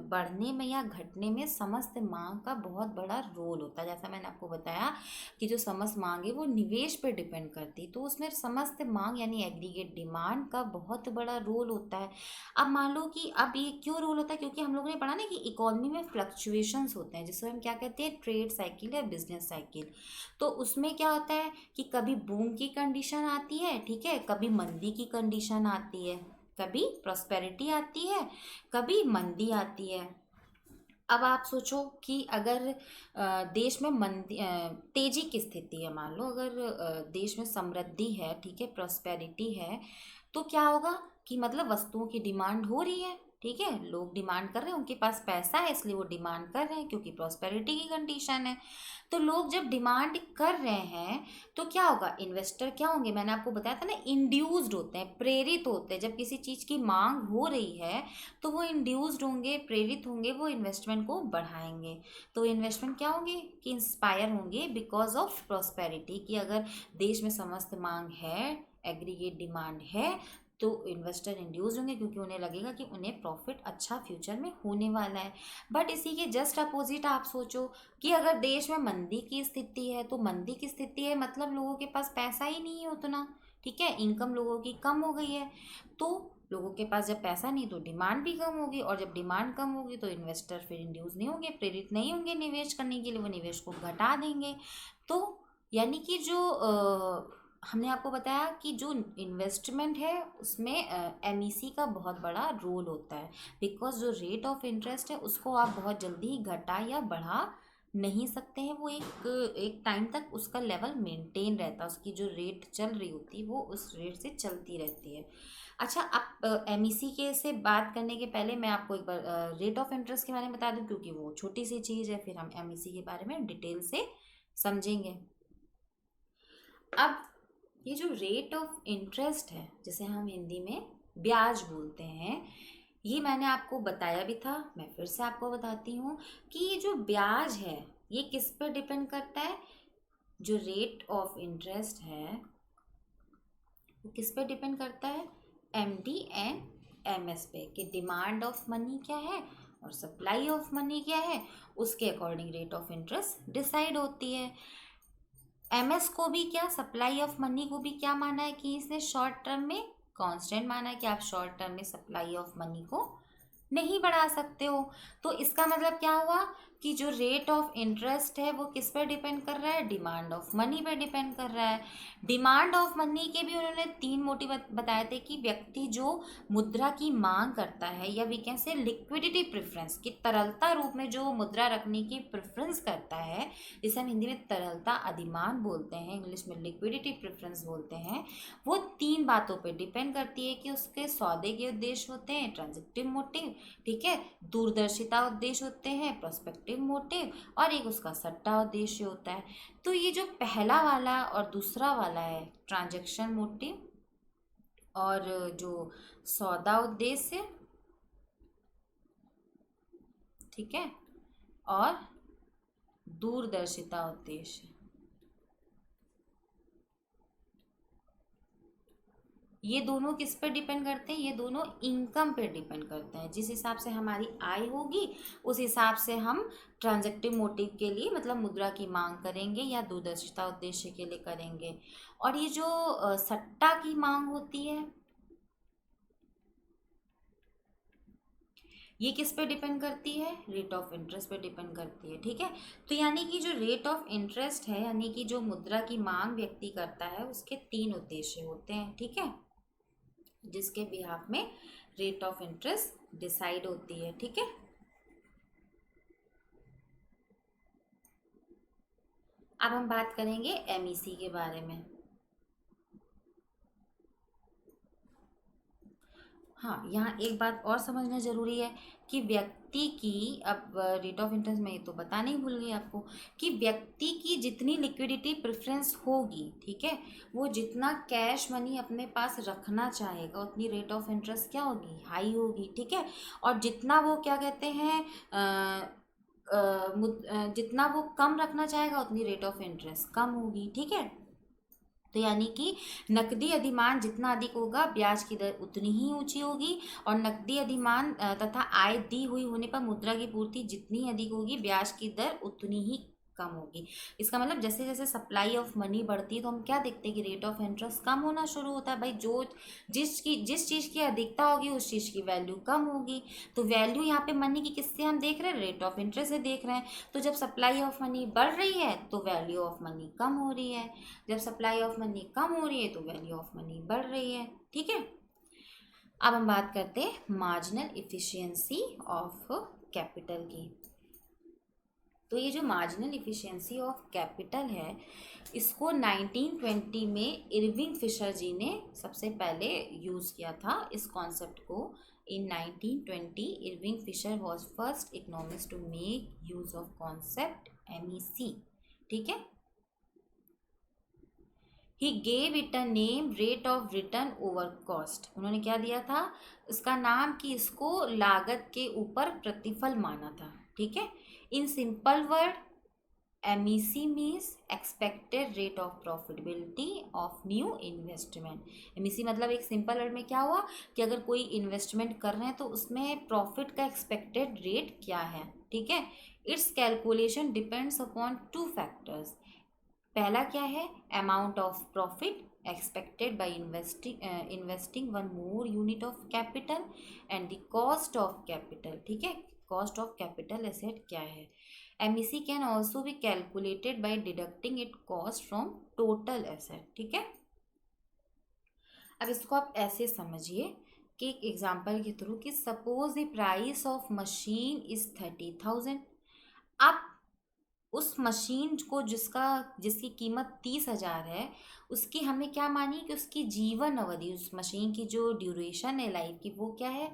बढ़ने में या घटने में समस्त मांग का बहुत बड़ा रोल होता है। जैसा मैंने आपको बताया कि जो समस्त मांग है वो निवेश पर डिपेंड करती, तो उसमें समस्त मांग यानी एग्रीगेट डिमांड का बहुत बड़ा रोल होता है। अब मान लो कि अब ये क्यों रोल होता है? क्योंकि हम लोगों ने पढ़ा ना कि इकोनॉमी में फ्लक्चुएशंस होते हैं, जिसको हम क्या कहते हैं? ट्रेड साइकिल या बिजनेस साइकिल। तो उसमें क्या होता है कि कभी बूम की कंडीशन आती है, ठीक है, कभी मंदी की कंडीशन आती है, कभी प्रॉस्पेरिटी आती है, कभी मंदी आती है। अब आप सोचो कि अगर देश में मंदी तेजी की स्थिति है, मान लो अगर देश में समृद्धि है, ठीक है, प्रॉस्पेरिटी है, तो क्या होगा कि मतलब वस्तुओं की डिमांड हो रही है, ठीक है, लोग डिमांड कर रहे हैं, उनके पास पैसा है इसलिए वो डिमांड कर रहे हैं क्योंकि प्रॉस्पेरिटी की कंडीशन है। तो लोग जब डिमांड कर रहे हैं तो क्या होगा? इन्वेस्टर क्या होंगे? मैंने आपको बताया था ना, इंड्यूस्ड होते हैं, प्रेरित होते हैं। जब किसी चीज़ की मांग हो रही है तो वो इंड्यूस्ड होंगे, प्रेरित होंगे, वो इन्वेस्टमेंट को बढ़ाएंगे। तो इन्वेस्टमेंट क्या होंगे? कि इंस्पायर होंगे बिकॉज ऑफ प्रॉस्पेरिटी, कि अगर देश में समस्त मांग है, एग्रीगेट डिमांड है, तो इन्वेस्टर इंड्यूस होंगे क्योंकि उन्हें लगेगा कि उन्हें प्रॉफिट अच्छा फ्यूचर में होने वाला है। बट इसी के जस्ट अपोजिट आप सोचो कि अगर देश में मंदी की स्थिति है, तो मंदी की स्थिति है मतलब लोगों के पास पैसा ही नहीं है उतना, ठीक है, इनकम लोगों की कम हो गई है, तो लोगों के पास जब पैसा नहीं तो डिमांड भी कम होगी, और जब डिमांड कम होगी तो इन्वेस्टर फिर इंड्यूस नहीं होंगे, प्रेरित नहीं होंगे निवेश करने के लिए, वो निवेश को घटा देंगे। तो यानी कि जो हमने आपको बताया कि जो इन्वेस्टमेंट है उसमें एमईसी का बहुत बड़ा रोल होता है, बिकॉज जो रेट ऑफ इंटरेस्ट है उसको आप बहुत जल्दी ही घटा या बढ़ा नहीं सकते हैं। वो एक टाइम तक उसका लेवल मेंटेन रहता है, उसकी जो रेट चल रही होती है वो उस रेट से चलती रहती है। अच्छा, आप एमईसी के से बात करने के पहले मैं आपको एक बार रेट ऑफ इंटरेस्ट के बारे में बता दूं, क्योंकि वो छोटी सी चीज़ है, फिर हम एमईसी के बारे में डिटेल से समझेंगे। अब ये जो रेट ऑफ इंटरेस्ट है, जिसे हम हिंदी में ब्याज बोलते हैं, ये मैंने आपको बताया भी था, मैं फिर से आपको बताती हूँ कि ये जो ब्याज है ये किस पर डिपेंड करता है। जो रेट ऑफ इंटरेस्ट है वो किस पे डिपेंड करता है, एमडी एंड एमएस पे, कि डिमांड ऑफ मनी क्या है और सप्लाई ऑफ मनी क्या है, उसके according rate of interest decide होती है। एमएस को भी क्या, सप्लाई ऑफ मनी को भी क्या माना है कि इसने शॉर्ट टर्म में कांस्टेंट माना है, कि आप शॉर्ट टर्म में सप्लाई ऑफ मनी को नहीं बढ़ा सकते हो। तो इसका मतलब क्या हुआ कि जो रेट ऑफ इंटरेस्ट है वो किस पर डिपेंड कर रहा है, डिमांड ऑफ मनी पर डिपेंड कर रहा है। डिमांड ऑफ मनी के भी उन्होंने 3 मोटिव बताए थे, कि व्यक्ति जो मुद्रा की मांग करता है, या we can say liquidity preference, कि तरलता रूप में जो मुद्रा रखने की प्रेफरेंस करता है, जिसे हम हिंदी में तरलता अधिमान बोलते हैं, इंग्लिश में लिक्विडिटी प्रेफरेंस बोलते हैं, वो 3 बातों पे डिपेंड करती है, कि उसके सौदे के उद्देश्य होते हैं ट्रांजैक्टिव मोटिव, ठीक है, दूरदर्शिता उद्देश्य होते हैं प्रोस्पेक्टिव मोटिव, और एक उसका सट्टा उद्देश्य होता है। तो ये जो पहला वाला और दूसरा वाला है, ट्रांजैक्शन मोटिव और जो सौदा उद्देश्य, ठीक है, और दूरदर्शिता उद्देश्य, ये दोनों किस पर डिपेंड करते हैं, ये दोनों इनकम पर डिपेंड करते हैं। जिस हिसाब से हमारी आय होगी उस हिसाब से हम ट्रांजैक्टिव मोटिव के लिए, मतलब मुद्रा की मांग करेंगे, या दूरदर्शिता उद्देश्य के लिए करेंगे। और ये जो सट्टा की मांग होती है ये किस पे डिपेंड करती है, रेट ऑफ इंटरेस्ट पे डिपेंड करती है, ठीक है। तो यानी कि जो रेट ऑफ इंटरेस्ट है, यानी कि जो मुद्रा की मांग व्यक्ति करता है, उसके 3 उद्देश्य होते हैं, ठीक है, जिसके बिहाफ में रेट ऑफ इंटरेस्ट डिसाइड होती है, ठीक है। अब हम बात करेंगे एमईसी के बारे में। हाँ, यहाँ एक बात और समझना जरूरी है कि व्यक्ति की, अब रेट ऑफ इंटरेस्ट में ये तो बताना ही भूल गई आपको, कि व्यक्ति की जितनी लिक्विडिटी प्रेफरेंस होगी, ठीक है, वो जितना कैश मनी अपने पास रखना चाहेगा उतनी रेट ऑफ इंटरेस्ट क्या होगी, हाई होगी, ठीक है। और जितना वो क्या कहते हैं जितना वो कम रखना चाहेगा उतनी रेट ऑफ इंटरेस्ट कम होगी, ठीक है। तो यानी कि नकदी अधिमान जितना अधिक होगा ब्याज की दर उतनी ही ऊंची होगी, और नकदी अधिमान तथा आय दी हुई होने पर मुद्रा की पूर्ति जितनी अधिक होगी ब्याज की दर उतनी ही कम होगी। इसका मतलब जैसे जैसे सप्लाई ऑफ मनी बढ़ती है तो हम क्या देखते हैं कि रेट ऑफ इंटरेस्ट कम होना शुरू होता है। भाई जो जिस चीज़ की अधिकता होगी उस चीज़ की वैल्यू कम होगी। तो वैल्यू यहाँ पे मनी की किससे हम देख रहे हैं, रेट ऑफ इंटरेस्ट से देख रहे हैं। तो जब सप्लाई ऑफ मनी बढ़ रही है तो वैल्यू ऑफ मनी कम हो रही है, जब सप्लाई ऑफ मनी कम हो रही है तो वैल्यू ऑफ मनी बढ़ रही है, ठीक है। अब हम बात करते हैं मार्जिनल इफिशियंसी ऑफ कैपिटल की। तो ये जो मार्जिनल इफिशियंसी ऑफ कैपिटल है इसको 1920 में इरविंग फिशर जी ने सबसे पहले यूज़ किया था। इस कॉन्सेप्ट को in 1920 Irving Fisher was first economist to make use of concept MEC, ठीक है। He gave it a name rate of return over cost. उन्होंने क्या दिया था इसका नाम, कि इसको लागत के ऊपर प्रतिफल माना था, ठीक है। In simple word MEC means expected rate of profitability of new investment. MEC मतलब एक सिंपल वर्ड में क्या हुआ कि अगर कोई इन्वेस्टमेंट कर रहे हैं तो उसमें प्रॉफिट का एक्सपेक्टेड रेट क्या है, ठीक है। It's calculation depends upon 2 factors. पहला क्या है, amount of profit, expected by investing one more unit of capital and the cost of capital. ठीक है, cost of capital asset क्या है? MEC can also be calculated by deducting its cost from total asset. ठीक है, अब इसको आप ऐसे समझिए कि एक एग्जांपल के थ्रू कि suppose the price of machine is 30,000. आप उस मशीन को जिसकी कीमत 30,000 है, उसकी हमें क्या मानिए कि उसकी जीवन अवधि, उस मशीन की जो ड्यूरेशन है लाइफ की, वो क्या है,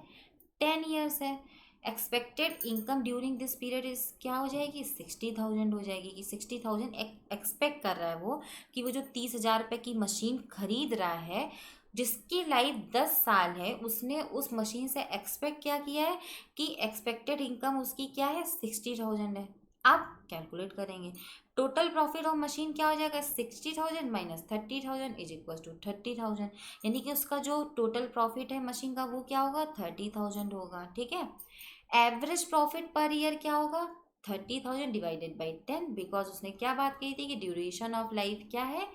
10 ईयर्स है. Expected income during this period is क्या हो जाएगी, 60,000 हो जाएगी. कि 60,000 एक्सपेक्ट कर रहा है वो कि वो जो 30,000 रुपये की मशीन खरीद रहा है जिसकी लाइफ 10 साल है, उसने उस मशीन से एक्सपेक्ट क्या किया है कि एक्सपेक्टेड इनकम उसकी क्या है, 60,000 है. अब कैलकुलेट करेंगे टोटल प्रॉफिट ऑफ मशीन क्या हो जाएगा, 60,000 माइनस 30,000 इज इक्वल टू 30,000. यानी कि उसका जो टोटल प्रॉफिट है मशीन का वो क्या होगा, 30,000 होगा. ठीक है, एवरेज प्रॉफिट पर ईयर क्या होगा, 30,000 डिवाइडेड बाई 10, बिकॉज उसने क्या बात कही थी कि ड्यूरेशन ऑफ लाइफ क्या है,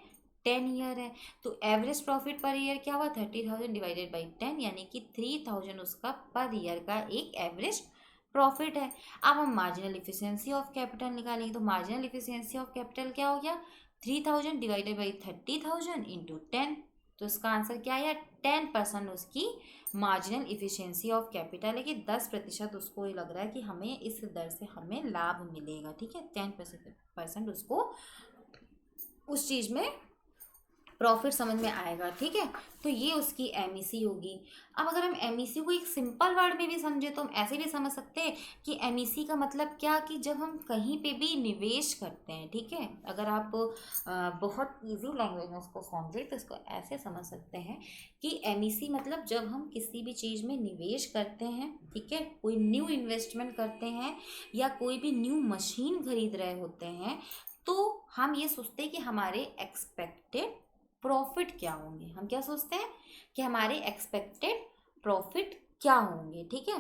10 ईयर है. तो एवरेज प्रॉफिट पर ईयर क्या हुआ, 30,000 डिवाइडेड बाई 10, यानी कि 3,000 उसका पर ईयर का एक एवरेज प्रॉफिट है. अब हम मार्जिनल इफिशियंसी ऑफ कैपिटल निकालेंगे. तो मार्जिनल इफिशियंसी ऑफ कैपिटल क्या हो गया, 3,000 डिवाइडेड बाई 30,000 इंटू 10. तो इसका आंसर क्या है, 10% उसकी मार्जिनल इफिशियंसी ऑफ कैपिटल है कि 10% उसको ये लग रहा है कि हमें इस दर से हमें लाभ मिलेगा. ठीक है, 10% उसको उस चीज़ में प्रॉफिट समझ में आएगा. ठीक है, तो ये उसकी MEC होगी. अब अगर हम MEC को एक सिंपल वर्ड में भी समझे तो हम ऐसे भी समझ सकते हैं कि MEC का मतलब क्या, कि जब हम कहीं पे भी निवेश करते हैं. ठीक है, अगर आप बहुत इजी लैंग्वेज में उसको समझे तो इसको ऐसे समझ सकते हैं कि MEC मतलब जब हम किसी भी चीज़ में निवेश करते हैं, ठीक है, कोई न्यू इन्वेस्टमेंट करते हैं या कोई भी न्यू मशीन खरीद रहे होते हैं, तो हम ये सोचते हैं कि हमारे एक्सपेक्टेड प्रॉफिट क्या होंगे. हम क्या सोचते हैं कि हमारे एक्सपेक्टेड प्रॉफिट क्या होंगे. ठीक है,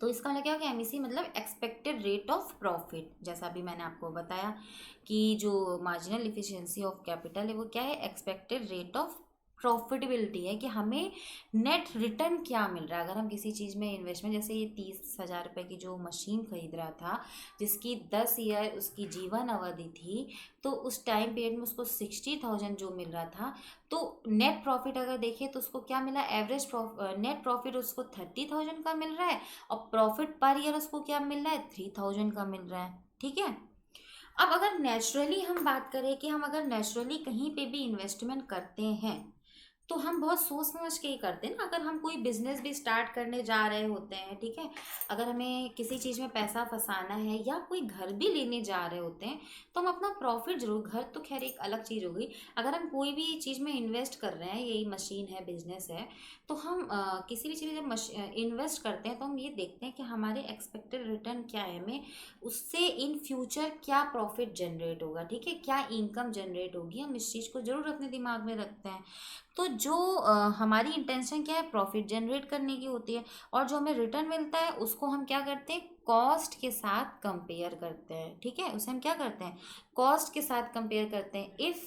तो इसका मतलब क्या हो गया, MEC मतलब एक्सपेक्टेड रेट ऑफ प्रॉफिट. जैसा अभी मैंने आपको बताया कि जो मार्जिनल इफिशियंसी ऑफ कैपिटल है वो क्या है, एक्सपेक्टेड रेट ऑफ प्रॉफिटेबिलिटी है कि हमें नेट रिटर्न क्या मिल रहा है. अगर हम किसी चीज़ में इन्वेस्टमेंट, जैसे ये 30,000 रुपये की जो मशीन खरीद रहा था जिसकी 10 ईयर उसकी जीवन अवधि थी, तो उस टाइम पीरियड में उसको 60,000 जो मिल रहा था, तो नेट प्रॉफिट अगर देखें तो उसको क्या मिला, एवरेज नेट प्रॉफिट उसको 30,000 का मिल रहा है और प्रॉफिट पर ईयर उसको क्या मिल रहा है, 3,000 का मिल रहा है. ठीक है, अब अगर नेचुरली हम बात करें कि हम अगर नेचुरली कहीं पे भी इन्वेस्टमेंट करते हैं तो हम बहुत सोच समझ के ही करते हैं ना. अगर हम कोई बिजनेस भी स्टार्ट करने जा रहे होते हैं, ठीक है, अगर हमें किसी चीज़ में पैसा फंसाना है या कोई घर भी लेने जा रहे होते हैं तो हम अपना प्रॉफिट जरूर, घर तो खैर एक अलग चीज़ होगी, अगर हम कोई भी चीज़ में इन्वेस्ट कर रहे हैं, यही मशीन है, बिजनेस है, तो हम किसी भी चीज़ में जब इन्वेस्ट करते हैं तो हम ये देखते हैं कि हमारे एक्सपेक्टेड रिटर्न क्या है, हमें उससे इन फ्यूचर क्या प्रॉफिट जनरेट होगा. ठीक है, क्या इनकम जनरेट होगी, हम इस चीज़ को जरूर अपने दिमाग में रखते हैं. तो जो हमारी इंटेंशन क्या है, प्रॉफिट जनरेट करने की होती है, और जो हमें रिटर्न मिलता है उसको हम क्या करते हैं, कॉस्ट के साथ कंपेयर करते हैं. ठीक है, उसे हम क्या करते हैं, कॉस्ट के साथ कंपेयर करते हैं. इफ़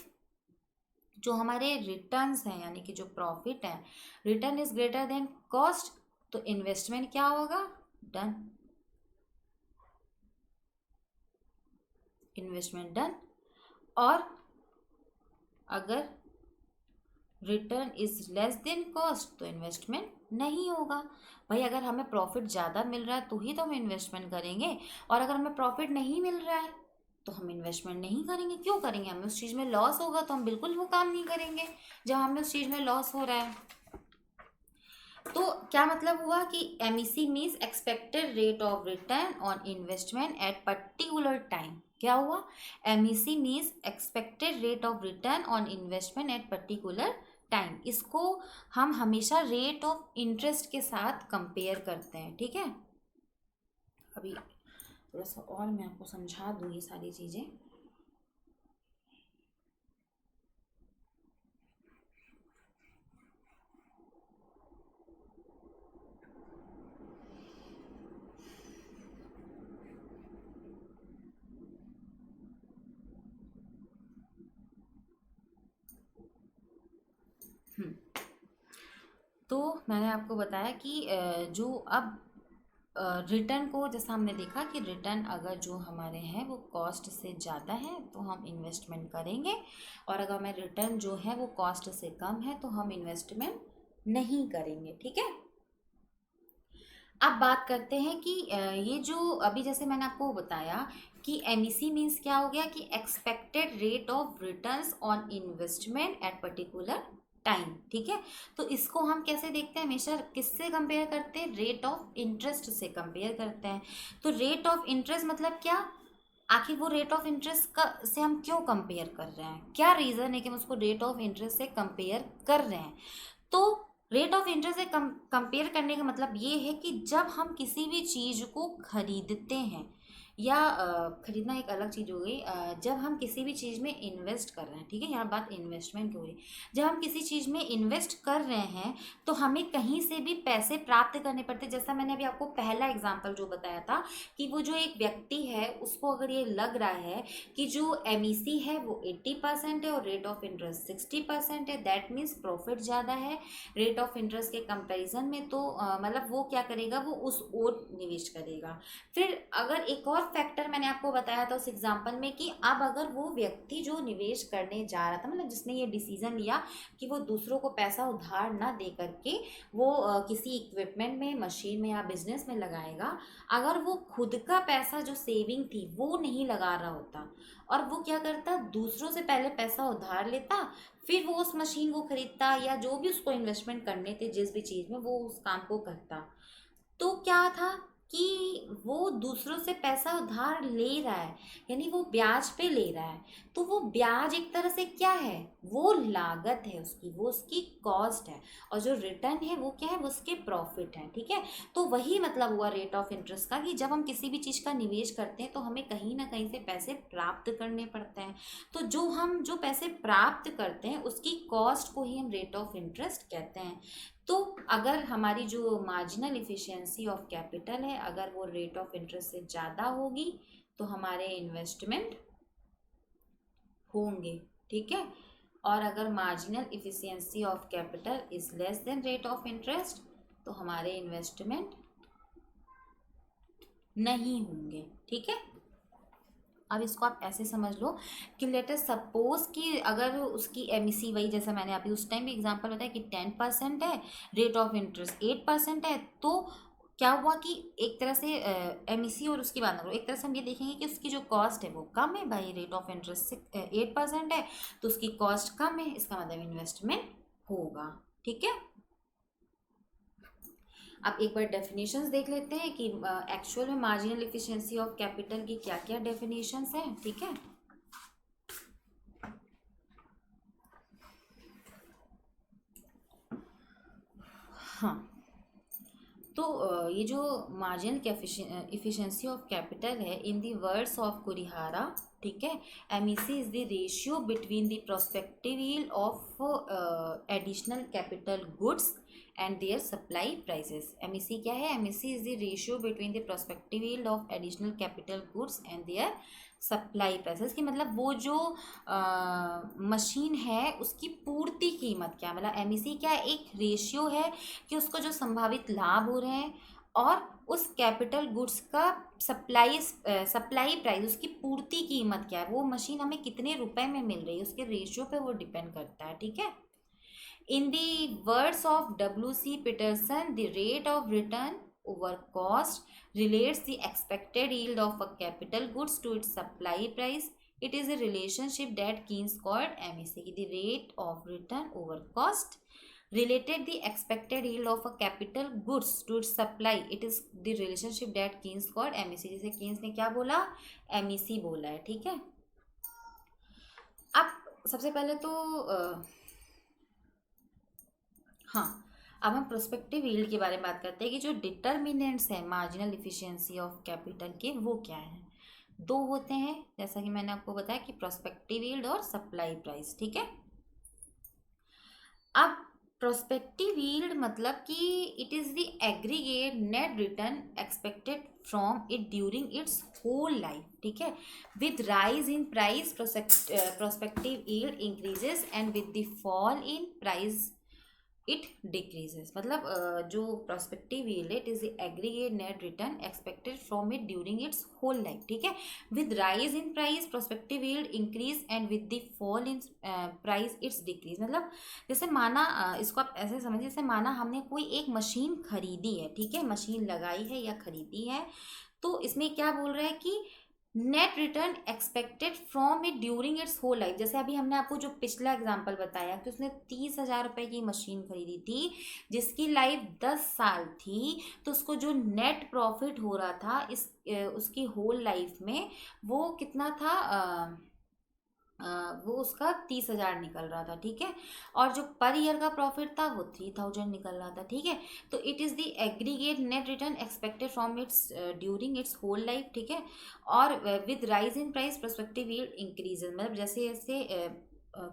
जो हमारे रिटर्न्स हैं, यानी कि जो प्रॉफिट है, return is greater then cost, तो इन्वेस्टमेंट क्या होगा, डन, इन्वेस्टमेंट डन. और अगर return is less than cost तो इन्वेस्टमेंट नहीं होगा. भाई अगर हमें प्रॉफिट ज़्यादा मिल रहा है तो ही तो हम इन्वेस्टमेंट करेंगे, और अगर हमें प्रॉफिट नहीं मिल रहा है तो हम इन्वेस्टमेंट नहीं करेंगे. क्यों करेंगे, हमें उस चीज़ में लॉस होगा तो हम बिल्कुल वो काम नहीं करेंगे जब हमें उस चीज़ में लॉस हो रहा है. तो क्या मतलब हुआ कि MEC means expected rate of return on investment at particular time. क्या हुआ, MEC means expected rate of return on investment at particular time. इसको हम हमेशा रेट ऑफ इंटरेस्ट के साथ कंपेयर करते हैं. ठीक है, अभी थोड़ा सा और मैं आपको समझा दूँ ये सारी चीज़ें. मैंने आपको बताया कि जो अब रिटर्न को, जैसा हमने देखा कि रिटर्न अगर जो हमारे हैं वो कॉस्ट से ज़्यादा है तो हम इन्वेस्टमेंट करेंगे, और अगर हमें रिटर्न जो है वो कॉस्ट से कम है तो हम इन्वेस्टमेंट नहीं करेंगे। ठीक है। अब बात करते हैं कि ये जो अभी जैसे मैंने आपको बताया कि एमईसी मीन्स क्या हो गया कि expected rate of returns on investment at particular time. ठीक है। तो इसको हम कैसे देखते हैं, हमेशा किससे कंपेयर करते हैं, रेट ऑफ इंटरेस्ट से कंपेयर करते हैं। तो रेट ऑफ इंटरेस्ट मतलब क्या, आखिर वो रेट ऑफ इंटरेस्ट का से हम क्यों कंपेयर कर रहे हैं, क्या रीज़न है कि हम उसको रेट ऑफ इंटरेस्ट से कंपेयर कर रहे हैं। तो रेट ऑफ इंटरेस्ट से कंपेयर करने का मतलब ये है कि जब हम किसी भी चीज़ को खरीदते हैं, या खरीदना एक अलग चीज़ हो गई, जब हम किसी भी चीज़ में इन्वेस्ट कर रहे हैं, ठीक है, यहाँ बात इन्वेस्टमेंट की हो रही, जब हम किसी चीज़ में इन्वेस्ट कर रहे हैं तो हमें कहीं से भी पैसे प्राप्त करने पड़ते हैं। जैसा मैंने अभी आपको पहला एग्जाम्पल जो बताया था कि वो जो एक व्यक्ति है उसको अगर ये लग रहा है कि जो एमईसी है वो 80% है और रेट ऑफ इंटरेस्ट 60% है, दैट मीन्स प्रॉफिट ज़्यादा है रेट ऑफ इंटरेस्ट के कंपैरिजन में, तो मतलब वो क्या करेगा, वो उस ओर निवेश करेगा। फिर अगर एक और फैक्टर मैंने आपको बताया था उस एग्जांपल में कि अब अगर वो व्यक्ति जो निवेश करने जा रहा था, मतलब जिसने ये डिसीजन लिया कि वो दूसरों को पैसा उधार ना दे करके वो किसी इक्विपमेंट में, मशीन में या बिजनेस में लगाएगा, अगर वो खुद का पैसा जो सेविंग थी वो नहीं लगा रहा होता और वो क्या करता, दूसरों से पहले पैसा उधार लेता, फिर वो उस मशीन को खरीदता या जो भी उसको इन्वेस्टमेंट करने थे जिस भी चीज़ में, वो उस काम को करता, तो क्या था कि वो दूसरों से पैसा उधार ले रहा है, यानी वो ब्याज पे ले रहा है। तो वो ब्याज एक तरह से क्या है, वो लागत है उसकी, वो उसकी कॉस्ट है, और जो रिटर्न है वो क्या है, वो उसके प्रॉफिट है। ठीक है। तो वही मतलब हुआ रेट ऑफ इंटरेस्ट का कि जब हम किसी भी चीज़ का निवेश करते हैं तो हमें कहीं ना कहीं से पैसे प्राप्त करने पड़ते हैं। तो जो पैसे प्राप्त करते हैं उसकी कॉस्ट को ही हम रेट ऑफ इंटरेस्ट कहते हैं। तो अगर हमारी जो मार्जिनल इफ़िशियंसी ऑफ कैपिटल है, अगर वो रेट ऑफ इंटरेस्ट से ज़्यादा होगी तो हमारे इन्वेस्टमेंट होंगे। ठीक है। और अगर marginal efficiency of capital is less than rate of interest तो हमारे इन्वेस्टमेंट नहीं होंगे। ठीक है। अब इसको आप ऐसे समझ लो कि लेटर सपोज कि अगर उसकी एमईसी वही जैसा मैंने अभी उस टाइम भी एग्जांपल बताया कि 10% है, रेट ऑफ इंटरेस्ट 8% है, तो क्या हुआ कि एक तरह से एमईसी और उसकी बात ना करो, एक तरह से हम ये देखेंगे कि उसकी जो कॉस्ट है वो कम है, भाई रेट ऑफ इंटरेस्ट 8% है तो उसकी कॉस्ट कम है, इसका मतलब इन्वेस्टमेंट होगा। ठीक है। अब एक बार डेफिनेशंस देख लेते हैं कि एक्चुअल में मार्जिनल एफिशिएंसी ऑफ कैपिटल की क्या क्या डेफिनेशंस हैं। ठीक है। हाँ, तो ये जो मार्जिनल इफिशिएंसी ऑफ कैपिटल है, इन दी वर्ड्स ऑफ कुरिहारा, ठीक है, MEC is the ratio between the prospective yield of additional capital goods and their supply prices. MEC क्या है, MEC is the ratio between the prospective yield of additional capital goods and their supply prices, की मतलब वो जो मशीन है उसकी पूर्ति कीमत क्या, मतलब एमईसी क्या एक रेशियो है कि उसको जो संभावित लाभ हो रहे हैं और उस कैपिटल गुड्स का सप्लाई प्राइस, उसकी पूर्ति कीमत क्या है, वो मशीन हमें कितने रुपए में मिल रही है, उसके रेशियो पे वो डिपेंड करता है। ठीक है। In the words of W.C. Peterson, the rate of return over cost relates the expected yield of a capital goods to its supply price. It is a relationship that Keynes called MEC. The rate of return over cost related the expected yield of a capital goods to its supply. It is the relationship that Keynes called MEC. जैसे Keynes ने क्या बोला, MEC बोला है। ठीक है। अब सबसे पहले तो हाँ, अब हम प्रोस्पेक्टिव यील्ड के बारे में बात करते हैं कि जो डिटर्मिनेंट्स हैं मार्जिनल इफिशिएंसी ऑफ कैपिटल के वो क्या है। दो होते हैं, जैसा कि मैंने आपको बताया कि प्रोस्पेक्टिव यील्ड और सप्लाई प्राइस। ठीक है। अब प्रोस्पेक्टिव यील्ड मतलब कि it is the aggregate net return expected from it during its whole life. ठीक है। With rise in price prospective yield increases and with the fall in price it decreases. मतलब जो prospective yield it is the aggregate net return expected from it during its whole life, ठीक है। With rise in price prospective yield increase and with the fall in price it's decrease. मतलब जैसे माना इसको आप ऐसे समझिए, जैसे माना हमने कोई एक मशीन खरीदी है, ठीक है, मशीन लगाई है या खरीदी है, तो इसमें क्या बोल रहा है कि net return expected from it during its whole life. जैसे अभी हमने आपको जो पिछला एग्जांपल बताया कि उसने 30,000 रुपए की मशीन खरीदी थी जिसकी लाइफ 10 साल थी, तो उसको जो नेट प्रॉफिट हो रहा था इस उसकी होल लाइफ में वो कितना था, वो उसका 30,000 निकल रहा था, ठीक है। और जो पर ईयर का प्रॉफिट था वो 3,000 निकल रहा था, ठीक है। तो it is the aggregate net return expected from its during its whole life, ठीक है। और with rise in price prospective yield increases, मतलब जैसे जैसे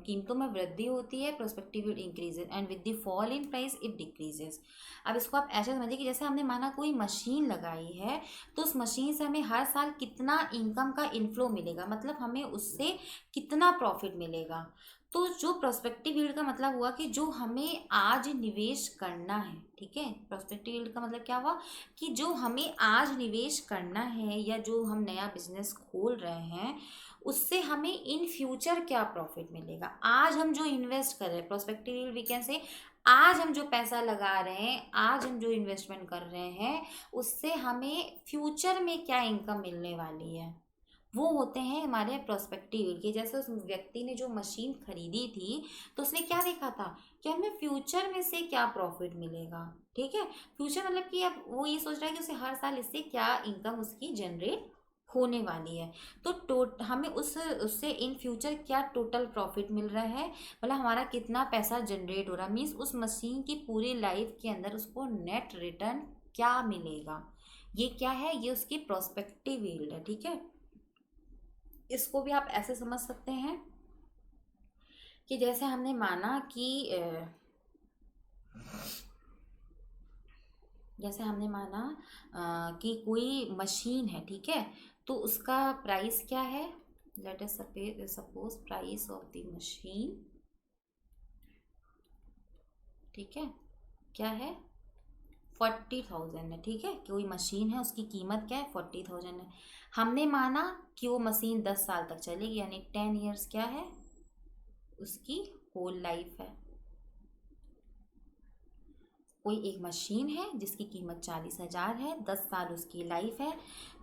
कीमतों में वृद्धि होती है prospective yield increases and with the fall in price it decreases. अब इसको आप ऐसे समझिए कि जैसे हमने माना कोई मशीन लगाई है, तो उस मशीन से हमें हर साल कितना इनकम का इनफ्लो मिलेगा, मतलब हमें उससे कितना प्रॉफिट मिलेगा। तो जो प्रोस्पेक्टिव यील्ड का मतलब हुआ कि जो हमें आज निवेश करना है, ठीक है। प्रोस्पेक्टिव यील्ड का मतलब क्या हुआ कि जो हमें आज निवेश करना है या जो हम नया बिजनेस खोल रहे हैं उससे हमें इन फ्यूचर क्या प्रॉफिट मिलेगा। आज हम जो इन्वेस्ट कर रहे हैं, प्रोस्पेक्टिव यील्ड वी कैन से, आज हम जो पैसा लगा रहे हैं, आज हम जो इन्वेस्टमेंट कर रहे हैं उससे हमें फ्यूचर में क्या इनकम मिलने वाली है, वो होते हैं हमारे प्रोस्पेक्टिव यील्ड के। जैसे उस व्यक्ति ने जो मशीन खरीदी थी तो उसने क्या देखा था कि हमें फ्यूचर में से क्या प्रॉफिट मिलेगा, ठीक है। फ्यूचर मतलब कि अब वो ये सोच रहा है कि उसे हर साल इससे क्या इनकम उसकी जनरेट होने वाली है। तो हमें उससे इन फ्यूचर क्या टोटल प्रॉफिट मिल रहा है, मतलब हमारा कितना पैसा जनरेट हो रहा है, मीन्स उस मशीन की पूरी लाइफ के अंदर उसको नेट रिटर्न क्या मिलेगा। ये क्या है, ये उसकी प्रोस्पेक्टिव यील्ड है, ठीक है। इसको भी आप ऐसे समझ सकते हैं कि जैसे हमने माना कि जैसे हमने माना कि कोई मशीन है, ठीक है, तो उसका प्राइस क्या है, let us suppose price of the machine, ठीक है, क्या है 40,000 है, ठीक है। कोई मशीन है उसकी कीमत क्या है 40,000 है। हमने माना कि वो मशीन 10 साल तक चलेगी, यानी 10 ईयर्स क्या है उसकी होल लाइफ है। कोई एक मशीन है जिसकी कीमत 40,000 है, 10 साल उसकी लाइफ है,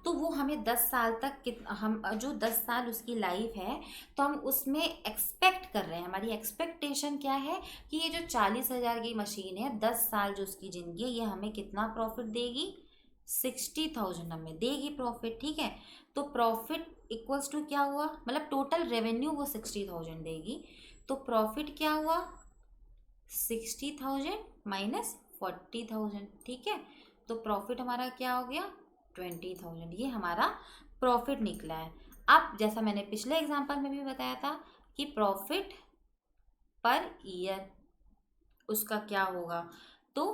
तो वो हमें 10 साल तक हम जो 10 साल उसकी लाइफ है तो हम उसमें एक्सपेक्ट कर रहे हैं, हमारी एक्सपेक्टेशन क्या है कि ये जो 40,000 की मशीन है 10 साल जो उसकी ज़िंदगी है ये हमें कितना प्रॉफिट देगी, 60,000 हमें देगी प्रॉफिट, ठीक है। तो प्रॉफिट इक्वल्स टू क्या हुआ, मतलब टोटल रेवेन्यू वो 60,000 देगी, तो प्रॉफिट क्या हुआ 60,000 माइनस 40,000, ठीक है। तो प्रॉफिट हमारा क्या हो गया 20,000, ये हमारा प्रॉफिट निकला है। अब जैसा मैंने पिछले एग्जांपल में भी बताया था कि प्रॉफिट पर ईयर उसका क्या होगा, तो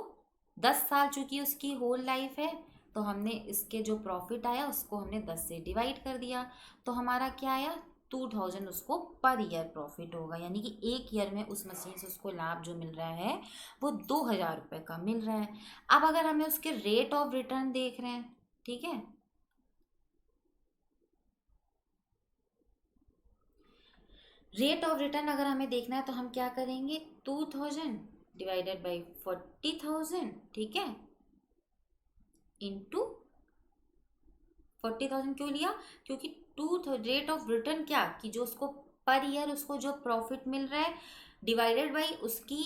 10 साल चूंकि उसकी होल लाइफ है तो हमने इसके जो प्रॉफिट आया उसको हमने 10 से डिवाइड कर दिया, तो हमारा क्या आया 2,000 उसको पर ईयर प्रॉफिट होगा, यानी कि एक ईयर में उस मशीन से उसको लाभ जो मिल रहा है वो 2,000 रुपये का मिल रहा है। अब अगर हमें उसके रेट ऑफ रिटर्न देख रहे हैं, ठीक है, रेट ऑफ रिटर्न अगर हमें देखना है तो हम क्या करेंगे 2,000 डिवाइडेड बाई 40,000, ठीक है, इंटू 40,000 क्यों लिया, क्योंकि टू रेट ऑफ रिटर्न क्या कि जो उसको पर ईयर उसको जो प्रॉफिट मिल रहा है डिवाइडेड बाई उसकी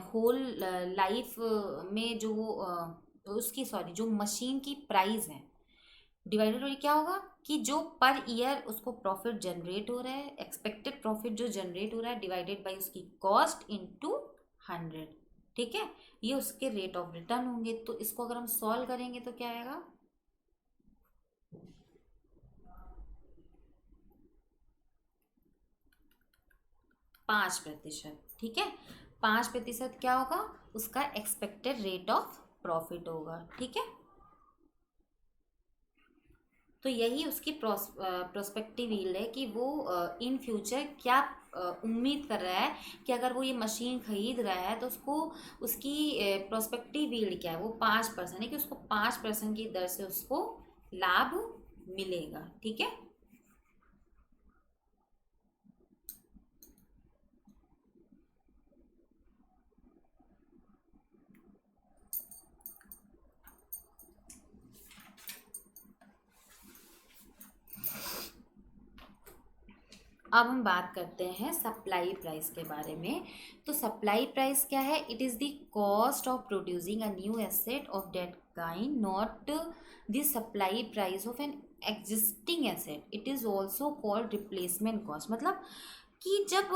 होल लाइफ में जो उसकी सॉरी जो मशीन की प्राइस है, डिवाइडेड बाई क्या होगा कि जो पर ईयर उसको प्रॉफिट जनरेट हो रहा है, एक्सपेक्टेड प्रॉफिट जो जनरेट हो रहा है डिवाइडेड बाई उसकी कॉस्ट इनटू 100, ठीक है। ये उसके रेट ऑफ रिटर्न होंगे। तो इसको अगर हम सॉल्व करेंगे तो क्या आएगा 5%, ठीक है। 5% क्या होगा उसका एक्सपेक्टेड रेट ऑफ प्रॉफिट होगा, ठीक है। तो यही उसकी प्रोस्पेक्टिव यील्ड है कि वो इन फ्यूचर क्या उम्मीद कर रहा है कि अगर वो ये मशीन खरीद रहा है तो उसको उसकी प्रोस्पेक्टिव यील्ड क्या है, वो 5% है कि उसको 5% की दर से उसको लाभ मिलेगा। ठीक है। अब हम बात करते हैं सप्लाई प्राइस के बारे में। तो सप्लाई प्राइस क्या है? It is the cost of producing a new asset of that kind, not the supply price of an existing asset. It is also called replacement cost. मतलब कि जब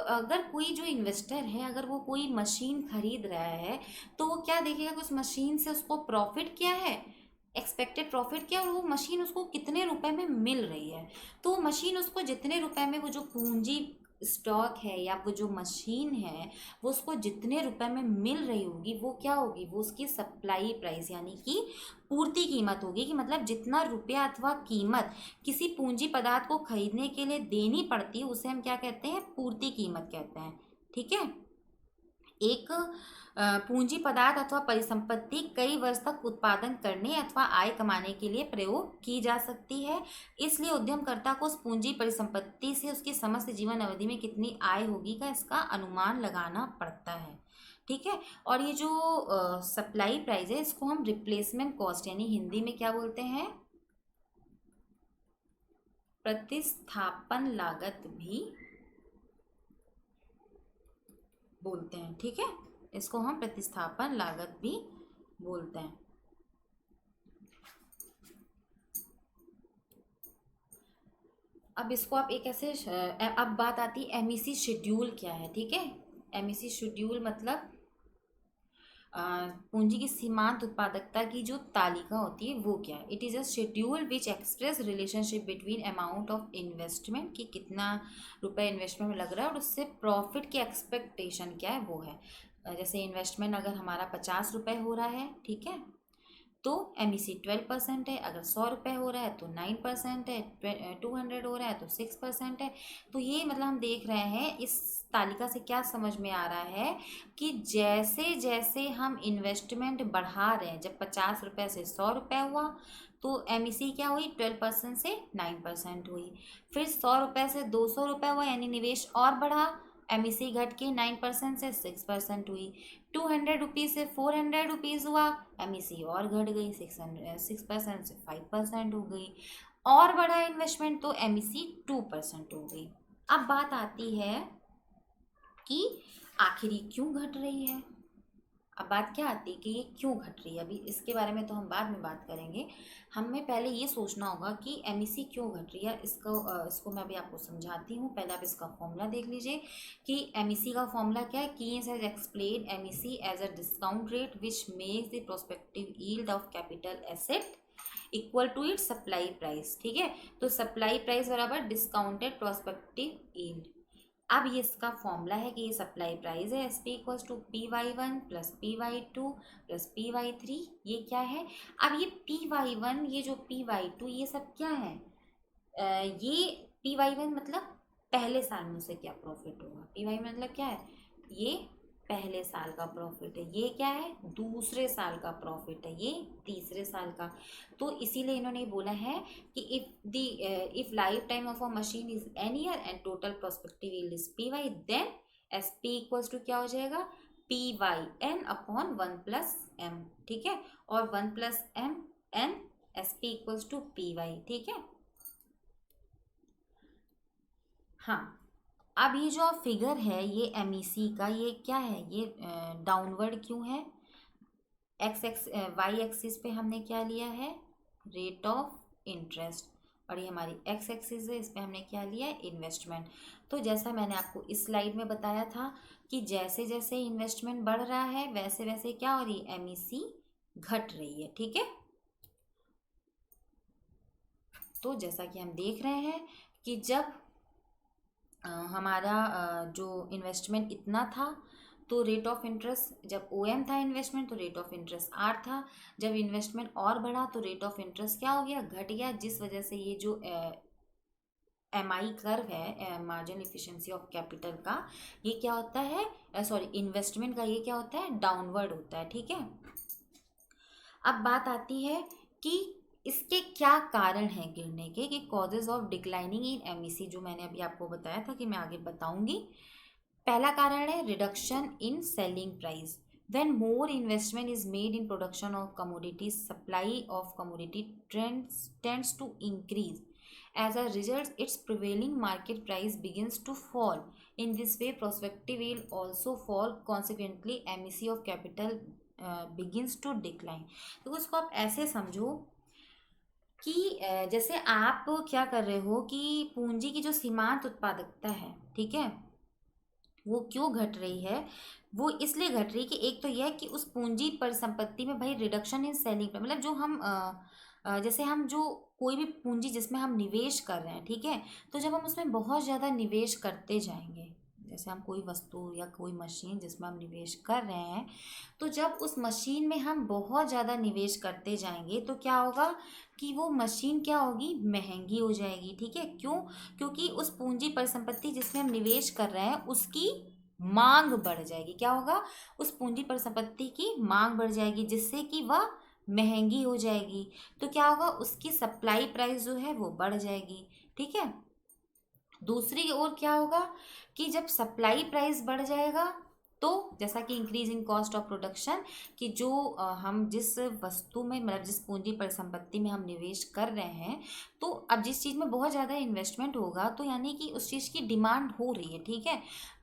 अगर कोई जो इन्वेस्टर है, अगर वो कोई मशीन खरीद रहा है तो वो क्या देखेगा कि उस मशीन से उसको प्रॉफिट क्या है, एक्सपेक्टेड प्रॉफिट क्या है, और वो मशीन उसको कितने रुपए में मिल रही है। तो वो मशीन उसको जितने रुपए में, वो जो पूंजी स्टॉक है या वो जो मशीन है, वो उसको जितने रुपए में मिल रही होगी वो क्या होगी, वो उसकी सप्लाई प्राइस यानी कि पूर्ति कीमत होगी। कि मतलब जितना रुपया अथवा कीमत किसी पूंजी पदार्थ को खरीदने के लिए देनी पड़ती है उसे हम क्या कहते हैं? पूर्ति कीमत कहते हैं। ठीक है। एक पूंजी पदार्थ अथवा परिसंपत्ति कई वर्ष तक उत्पादन करने अथवा आय कमाने के लिए प्रयोग की जा सकती है। इसलिए उद्यमकर्ता को उस पूंजी परिसंपत्ति से उसकी समस्त जीवन अवधि में कितनी आय होगी का इसका अनुमान लगाना पड़ता है। ठीक है। और ये जो सप्लाई प्राइस है इसको हम रिप्लेसमेंट कॉस्ट यानी हिंदी में क्या बोलते हैं? प्रतिस्थापन लागत भी बोलते हैं। ठीक है। इसको हम प्रतिस्थापन लागत भी बोलते हैं। अब इसको आप एक ऐसे अब बात आती है एमईसी शेड्यूल क्या है। ठीक है। एमईसी शेड्यूल मतलब पूंजी की सीमांत उत्पादकता की जो तालिका होती है वो क्या है? It is a schedule which express relationship between amount of investment, कि कितना रुपए इन्वेस्टमेंट में लग रहा है और उससे प्रॉफिट की एक्सपेक्टेशन क्या है वो है। जैसे इन्वेस्टमेंट अगर हमारा 50 रुपये हो रहा है, ठीक है, तो एमईसी 12% है। अगर 100 रुपये हो रहा है तो 9% है, 200 हो रहा है तो 6% है। तो ये मतलब हम देख रहे हैं इस तालिका से क्या समझ में आ रहा है कि जैसे जैसे हम इन्वेस्टमेंट बढ़ा रहे हैं, जब 50 रुपये से 100 रुपये हुआ तो एमईसी क्या हुई? 12% से 9% हुई। फिर 100 रुपये से 200 रुपये हुआ यानी निवेश और बढ़ा, एमईसी घट के 9% से 6% हुई। 200 रुपीज़ से 400 रुपीज़ हुआ, एमईसी और घट गई, 6% से 5% हो गई। और बढ़ा इन्वेस्टमेंट तो एमईसी 2% हो गई। अब बात आती है कि आखिर ये क्यों घट रही है। अब बात क्या आती है कि ये क्यों घट रही है, अभी इसके बारे में तो हम बाद में बात करेंगे। हमें पहले ये सोचना होगा कि एमईसी क्यों घट रही है। इसको मैं अभी आपको समझाती हूँ। पहले आप इसका फॉर्मूला देख लीजिए कि एमईसी का फॉर्मूला क्या है। Keynes has explain MEC as a discount rate which makes the prospective yield of capital asset equal to its supply price. ठीक है। तो सप्लाई प्राइस बराबर डिस्काउंटेड प्रोस्पेक्टिव यील्ड। अब ये इसका फॉर्मूला है कि ये सप्लाई प्राइस है, S P equals to Py1 plus Py2 plus Py3। ये क्या है? अब ये Py1, ये जो Py2, ये सब क्या है? ये Py1 मतलब पहले साल में उसे क्या प्रॉफिट होगा। Py मतलब क्या है? ये पहले साल का प्रॉफिट है। ये क्या है? दूसरे साल का प्रॉफिट है। ये तीसरे साल का। तो इसीलिए इन्होंने बोला है कि if life time of a machine is an year and total prospective yield is Py, then S P equals to क्या हो जाएगा? Pyn upon 1+m। ठीक है। और 1+m n, S P equals to Py। ठीक है। हाँ। अब ये जो फिगर है ये एमईसी का, ये क्या है? ये डाउनवर्ड क्यों है? वाई एक्सिस पे हमने क्या लिया है? Rate of interest. और ये हमारी एक्स एक्सिस है, इस पे हमने क्या लिया है? इन्वेस्टमेंट। तो जैसा मैंने आपको इस स्लाइड में बताया था कि जैसे जैसे इन्वेस्टमेंट बढ़ रहा है वैसे वैसे क्या हो रही है? एमईसी घट रही है। ठीक है। तो जैसा कि हम देख रहे हैं कि जब हमारा जो इन्वेस्टमेंट इतना था तो रेट ऑफ इंटरेस्ट, जब OM था इन्वेस्टमेंट तो रेट ऑफ इंटरेस्ट R था, जब इन्वेस्टमेंट और बढ़ा तो रेट ऑफ इंटरेस्ट क्या हो गया, घट गया, जिस वजह से ये जो MI कर्व है, मार्जिन इफिशिएंसी ऑफ कैपिटल का, ये क्या होता है, सॉरी इन्वेस्टमेंट का, ये क्या होता है, डाउनवर्ड होता है। ठीक है, अब बात आती है कि इसके क्या कारण हैं गिरने के, कि causes of declining in MEC, जो मैंने अभी आपको बताया था कि मैं आगे बताऊंगी। पहला कारण है reduction in selling price. When more investment is made in production of commodities, supply of commodity tends to increase. As a result, its prevailing market price begins to fall. In this way, prospective yield also fall. Consequently, MEC of capital begins to decline. तो उसको आप ऐसे समझो कि जैसे आप क्या कर रहे हो कि पूंजी की जो सीमांत उत्पादकता है, ठीक है, वो क्यों घट रही है, वो इसलिए घट रही है कि एक तो यह है कि उस पूंजी पर संपत्ति में भाई रिडक्शन इन सेलिंग पर, मतलब जो हम जैसे हम जो कोई भी पूंजी जिसमें हम निवेश कर रहे हैं, ठीक है, तो जब हम उसमें बहुत ज़्यादा निवेश करते जाएंगे, जैसे हम कोई वस्तु या कोई मशीन जिसमें हम निवेश कर रहे हैं, तो जब उस मशीन में हम बहुत ज़्यादा निवेश करते जाएंगे तो क्या होगा कि वो मशीन क्या होगी, महंगी हो जाएगी। ठीक है, क्यों, क्योंकि उस पूंजी परिसंपत्ति जिसमें हम निवेश कर रहे हैं उसकी मांग बढ़ जाएगी। क्या होगा, उस पूंजी परिसंपत्ति की मांग बढ़ जाएगी, जिससे कि वह महंगी हो जाएगी। तो क्या होगा, उसकी सप्लाई प्राइस जो है वो बढ़ जाएगी। ठीक है, दूसरी ओर क्या होगा कि जब सप्लाई प्राइस बढ़ जाएगा तो जैसा कि increase in cost of production, कि जो हम जिस वस्तु में, मतलब जिस पूंजी परिसंपत्ति में हम निवेश कर रहे हैं, तो अब जिस चीज़ में बहुत ज़्यादा इन्वेस्टमेंट होगा तो यानी कि उस चीज़ की डिमांड हो रही है। ठीक है,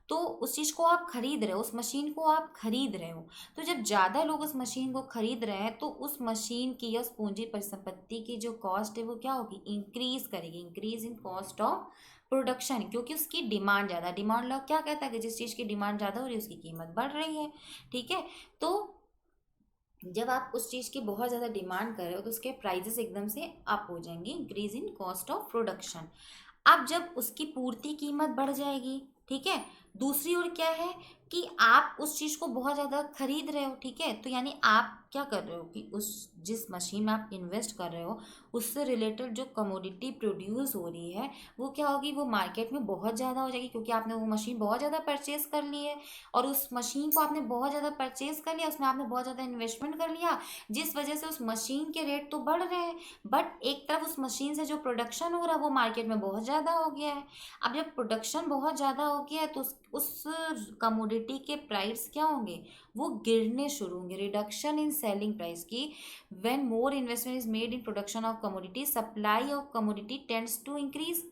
तो उस चीज़ को आप खरीद रहे हो, उस मशीन को आप खरीद रहे हो, तो जब ज़्यादा लोग उस मशीन को खरीद रहे हैं तो उस मशीन की या उस पूंजी परिसंपत्ति की जो कॉस्ट है वो क्या होगी, इंक्रीज करेगी, increase in cost of production, क्योंकि उसकी डिमांड ज़्यादा, डिमांड लॉ क्या कहता है कि जिस चीज़ की डिमांड ज़्यादा हो रही है उसकी कीमत बढ़ रही है। ठीक है, तो जब आप उस चीज़ की बहुत ज़्यादा डिमांड कर रहे हो तो उसके प्राइजेस एकदम से अप हो जाएंगे, increase in cost of production. अब जब उसकी पूर्ति कीमत बढ़ जाएगी, ठीक है, दूसरी ओर क्या है कि आप उस चीज़ को बहुत ज़्यादा खरीद रहे हो। ठीक है, तो यानी आप क्या कर रहे हो कि उस जिस मशीन में आप इन्वेस्ट कर रहे हो उससे रिलेटेड जो कमोडिटी प्रोड्यूस हो रही है वो क्या होगी, वो मार्केट में बहुत ज़्यादा हो जाएगी, क्योंकि आपने वो मशीन बहुत ज़्यादा परचेज कर ली है, और उस मशीन को आपने बहुत ज़्यादा परचेज कर लिया, उसमें आपने बहुत ज़्यादा इन्वेस्टमेंट कर लिया, जिस वजह से उस मशीन के रेट तो बढ़ रहे हैं, बट एक तरफ उस मशीन से जो प्रोडक्शन हो रहा है वो मार्केट में बहुत ज़्यादा हो गया है। अब जब प्रोडक्शन बहुत ज़्यादा हो गया है तो उस कमोडिटी के प्राइस क्या होंगे, वो गिरने शुरू होंगे, रिडक्शन इन सेलिंग प्राइस की। When more investment is made in production of commodity, supply of commodity tends to increase.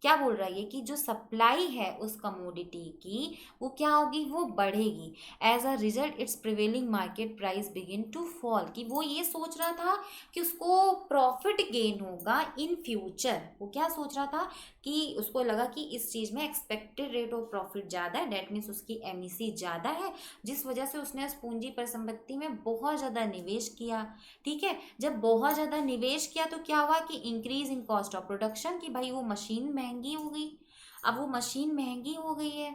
क्या बोल रहा है ये कि जो सप्लाई है उस कमोडिटी की वो क्या होगी, वो बढ़ेगी। As a result its prevailing market price begin to fall, कि वो ये सोच रहा था कि उसको प्रॉफिट गेन होगा इन फ्यूचर, वो क्या सोच रहा था कि उसको लगा कि इस चीज़ में एक्सपेक्टेड रेट ऑफ प्रॉफिट ज़्यादा है, डेट मीन्स उसकी MEC ज़्यादा है, जिस वजह से उसने उस पूंजी पर संपत्ति में बहुत ज़्यादा निवेश किया। ठीक है, जब बहुत ज़्यादा निवेश किया तो क्या हुआ कि increase in cost of production, कि भाई वो मशीन महंगी हो गई। अब वो मशीन महंगी हो गई है,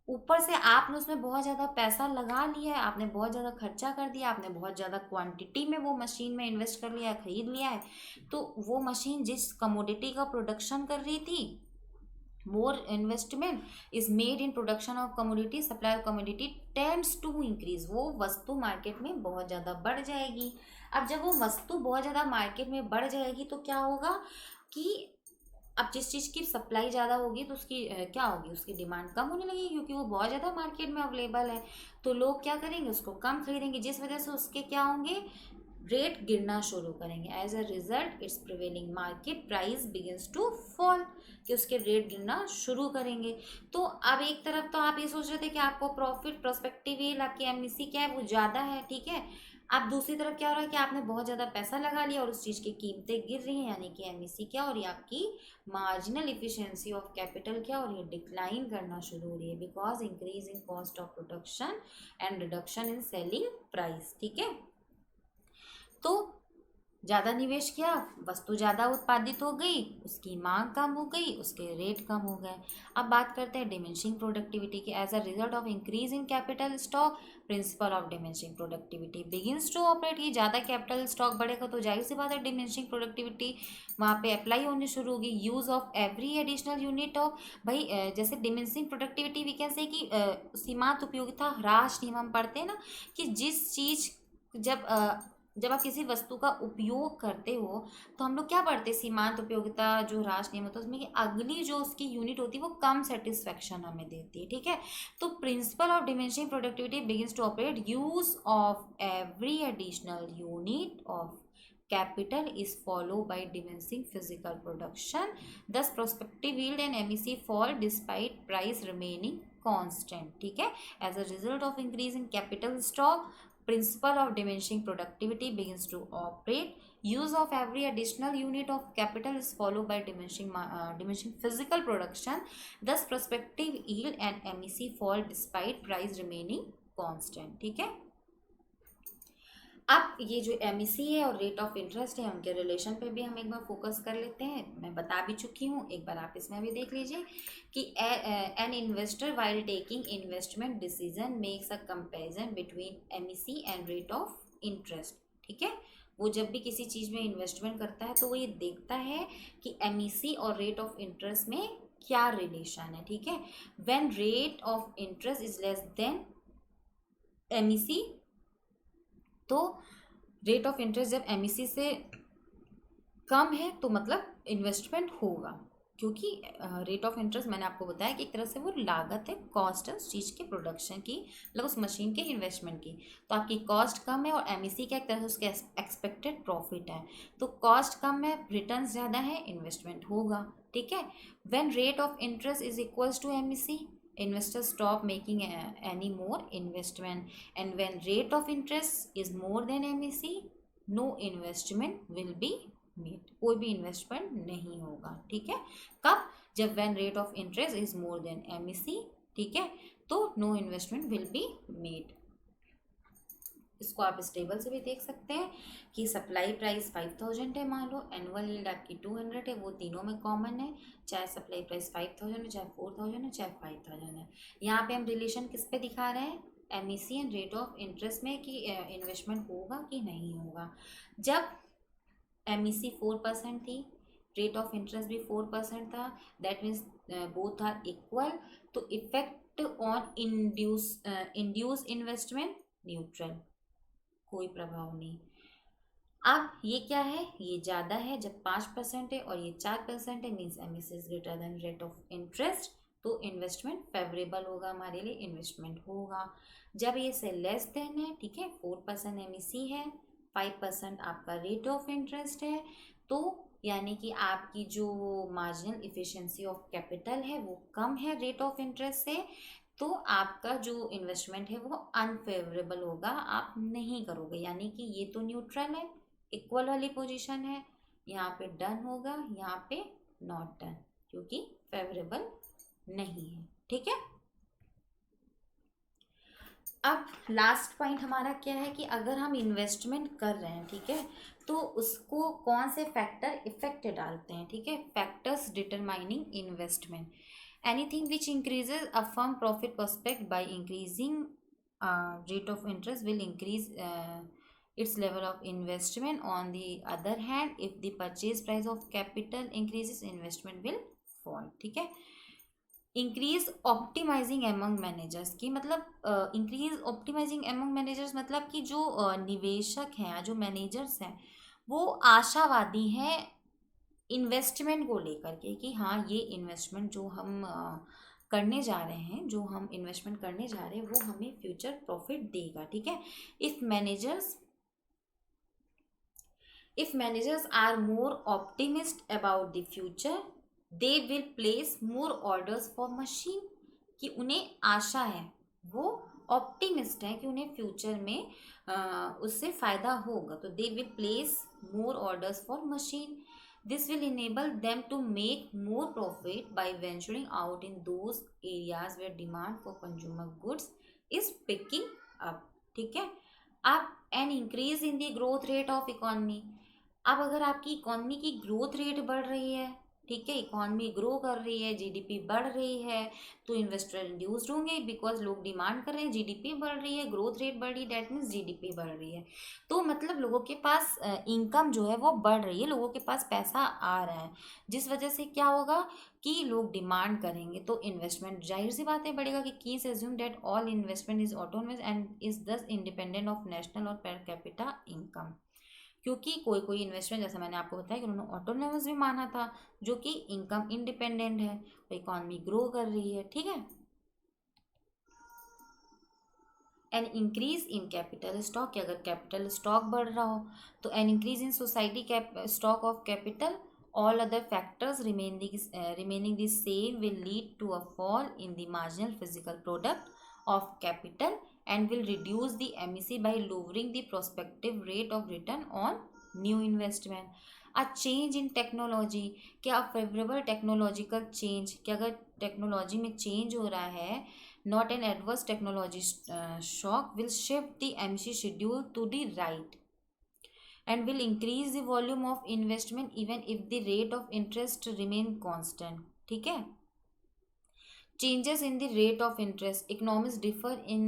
ऊपर से आपने उसमें बहुत ज़्यादा पैसा लगा लिया है, आपने बहुत ज़्यादा खर्चा कर दिया, आपने बहुत ज़्यादा क्वांटिटी में वो मशीन में इन्वेस्ट कर लिया है, खरीद लिया है, तो वो मशीन जिस कमोडिटी का प्रोडक्शन कर रही थी, more investment is made in production of commodity, supply of commodity tends to increase, वो वस्तु मार्केट में बहुत ज़्यादा बढ़ जाएगी। अब जब वो वस्तु बहुत ज़्यादा मार्केट में बढ़ जाएगी तो क्या होगा कि अब जिस चीज़ की सप्लाई ज़्यादा होगी तो उसकी क्या होगी, उसकी डिमांड कम होने लगेगी, क्योंकि वो बहुत ज़्यादा मार्केट में अवेलेबल है, तो लोग क्या करेंगे, उसको कम खरीदेंगे, जिस वजह से उसके क्या होंगे, रेट गिरना शुरू करेंगे। As a result its prevailing market price begins to fall, कि उसके रेट गिरना शुरू करेंगे। तो अब एक तरफ तो आप ये सोच रहे थे कि आपको प्रॉफिट प्रोस्पेक्टिव यील्ड, आपकी MEC क्या है, वो ज़्यादा है। ठीक है, अब दूसरी तरफ क्या हो रहा है कि आपने बहुत ज़्यादा पैसा लगा लिया और उस चीज़ की कीमतें गिर रही हैं, यानी कि MEC क्या हो रही है, आपकी मार्जिनल इफिशियंसी ऑफ कैपिटल क्या हो रही है, डिक्लाइन करना शुरू हो रही है, because increase in cost of production and reduction in selling price. ठीक है, तो ज़्यादा निवेश किया, वस्तु ज़्यादा उत्पादित हो गई, उसकी मांग कम हो गई, उसके रेट कम हो गए। अब बात करते हैं डिमिनिशिंग प्रोडक्टिविटी की। As a result of increase in capital stock, principle of diminishing productivity begins to operate. ये ज़्यादा कैपिटल स्टॉक बढ़ेगा तो जाहिर सी बात है डिमिनिशिंग प्रोडक्टिविटी वहाँ पे अप्लाई होनी शुरू होगी। Use of every additional unit of, भाई जैसे डिमिनिशिंग प्रोडक्टिविटी भी कैसे कि सीमांत उपयोगिता ह्रास नियम हम पढ़ते हैं ना, कि जिस चीज़ जब जब आप किसी वस्तु का उपयोग करते हो तो हम लोग क्या पढ़ते हैं, सीमांत उपयोगिता जो ह्रास नियम होता है उसमें कि अगली जो उसकी यूनिट होती है वो कम सेटिस्फेक्शन हमें देती है, ठीक है। तो principle of diminishing productivity begins to operate use of every additional unit of capital is followed by diminishing physical production, thus prospective yield and MEC fall despite price remaining constant, ठीक है। as a result of increase in capital stock, principle of diminishing productivity begins to operate. Use of every additional unit of capital is followed by diminishing physical production, thus prospective yield and MEC fall despite price remaining constant, ठीक है। अब ये जो एमईसी है और रेट ऑफ इंटरेस्ट है उनके रिलेशन पे भी हम एक बार फोकस कर लेते हैं। मैं बता भी चुकी हूँ, एक बार आप इसमें भी देख लीजिए कि an investor while taking investment decision makes a comparison between MEC and rate of interest, ठीक है। वो जब भी किसी चीज़ में इन्वेस्टमेंट करता है तो वो ये देखता है कि एमईसी और रेट ऑफ इंटरेस्ट में क्या रिलेशन है, ठीक है। When rate of interest is less than MEC, तो रेट ऑफ इंटरेस्ट जब एमईसी से कम है तो मतलब इन्वेस्टमेंट होगा, क्योंकि रेट ऑफ इंटरेस्ट मैंने आपको बताया कि एक तरह से वो लागत है, कॉस्ट है उस चीज़ के प्रोडक्शन की, मतलब उस मशीन के इन्वेस्टमेंट की। तो आपकी कॉस्ट कम है और एमईसी क्या एक तरह से उसके एक्सपेक्टेड प्रॉफिट है, तो कॉस्ट कम है, रिटर्न ज़्यादा है, इन्वेस्टमेंट होगा, ठीक है। When rate of interest is equals to MEC, investors stop making any more investment, and when rate of interest is more than MEC, no investment will be made, कोई भी इन्वेस्टमेंट नहीं होगा, ठीक है। कब? जब when rate of interest is more than MEC, ठीक है, तो no investment will be made। इसको आप इस टेबल से भी देख सकते हैं कि सप्लाई प्राइस 5000 है, मान लो एनुअल यील्ड आपकी 200 है, वो तीनों में कॉमन है, चाहे सप्लाई प्राइस 5000 है, चाहे 4000 है, चाहे 5000 है। यहाँ पे हम रिलेशन किस पे दिखा रहे हैं, MEC and rate of interest में, कि इन्वेस्टमेंट होगा कि नहीं होगा। जब एमईसी 4% थी, रेट ऑफ इंटरेस्ट भी 4% था, that means both are equal, तो effect on induce investment neutral, कोई प्रभाव नहीं। अब ये क्या है, ये ज़्यादा है, जब 5% है और ये 4% है, means MEC is greater then rate of interest, तो इन्वेस्टमेंट फेवरेबल होगा, हमारे लिए इन्वेस्टमेंट होगा। जब ये से लेस देन है, ठीक है, 4% एमईसी है, 5% आपका रेट ऑफ इंटरेस्ट है, तो यानी कि आपकी जो मार्जिनल इफिशिएंसी ऑफ कैपिटल है वो कम है रेट ऑफ इंटरेस्ट से, तो आपका जो इन्वेस्टमेंट है वो अनफेवरेबल होगा, आप नहीं करोगे, यानी कि ये तो न्यूट्रल है, इक्वल वाली पोजीशन है, यहाँ पे डन होगा, यहाँ पे नॉट डन, क्योंकि फेवरेबल नहीं है, ठीक है। अब लास्ट पॉइंट हमारा क्या है कि अगर हम इन्वेस्टमेंट कर रहे हैं, ठीक है, तो उसको कौन से फैक्टर इफेक्ट डालते हैं, ठीक है, factors determining investment. Anything which increases a firm profit prospect by increasing rate of interest will increase its level of investment. On the other hand, if the purchase price of capital increases, investment will fall, ठीक है। इंक्रीज ऑप्टिमाइजिंग एमंग मैनेजर्स की, मतलब इंक्रीज ऑप्टिमाइजिंग एमंग मैनेजर्स मतलब कि जो निवेशक हैं, जो मैनेजर्स हैं, वो आशावादी हैं इन्वेस्टमेंट को लेकर के, कि हाँ ये इन्वेस्टमेंट जो हम करने जा रहे हैं, जो हम इन्वेस्टमेंट करने जा रहे हैं वो हमें फ्यूचर प्रॉफिट देगा, ठीक है। If managers are more optimist about the future, they will place more orders for machine, कि उन्हें आशा है, वो ऑप्टिमिस्ट है कि उन्हें फ्यूचर में उससे फ़ायदा होगा, तो दे will place more orders for machine. This will enable them to make more profit by venturing out in those areas where demand for consumer goods is picking up, ठीक है। अब an increase in the growth rate of economy, अब अगर आपकी इकॉनमी की ग्रोथ रेट बढ़ रही है, ठीक है, इकॉनमी ग्रो कर रही है, जीडीपी बढ़ रही है, तो इन्वेस्टर इंड्यूस्ड होंगे, बिकॉज लोग डिमांड कर रहे हैं, जीडीपी बढ़ रही है, ग्रोथ रेट बढ़ रही है, डेट मीन्स जीडीपी बढ़ रही है। तो मतलब लोगों के पास इनकम जो है वो बढ़ रही है, लोगों के पास पैसा आ रहा है, जिस वजह से क्या होगा कि लोग डिमांड करेंगे, तो इन्वेस्टमेंट जाहिर सी बात है बढ़ेगा। कि Keynes assume that all investment is autonomous and is thus independent of national और पर कैपिटा इनकम। क्योंकि कोई कोई इन्वेस्टमेंट, जैसा मैंने आपको बताया कि उन्होंने ऑटोनोमस भी माना था, जो कि इनकम इंडिपेंडेंट है, और इकॉनमी ग्रो कर रही है, ठीक है। An increase in capital stock, कि अगर कैपिटल स्टॉक बढ़ रहा हो, तो an increase in society stock of capital, all other factors remaining the same will lead to a fall in the marginal physical product of capital and will reduce the MEC by lowering the prospective rate of return on new investment. A change in technology, क्या फेवरेबल टेक्नोलॉजिकल चेंज, कि अगर टेक्नोलॉजी में चेंज हो रहा है, not an adverse technology shock will shift the MEC schedule to the right and will increase the volume of investment even if the rate of interest remain constant, ठीक है। changes in the rate of interest, economists differ in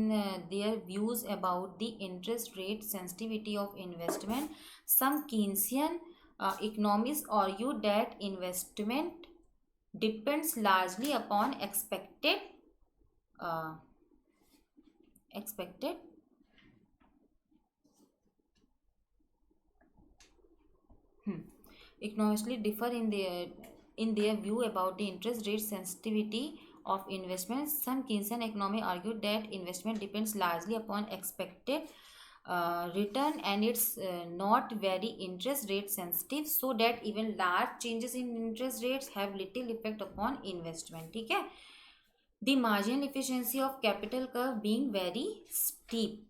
their views about the interest rate sensitivity of investment. Some Keynesian economists argue that investment depends largely upon uh, expected economically differ in their view about the interest rate sensitivity of investments. Some Keynesian economists argued that investment depends largely upon expected return and it's not very interest rate sensitive, so that even large changes in interest rates have little effect upon investment, ठीक है। The marginal efficiency of capital curve being very steep,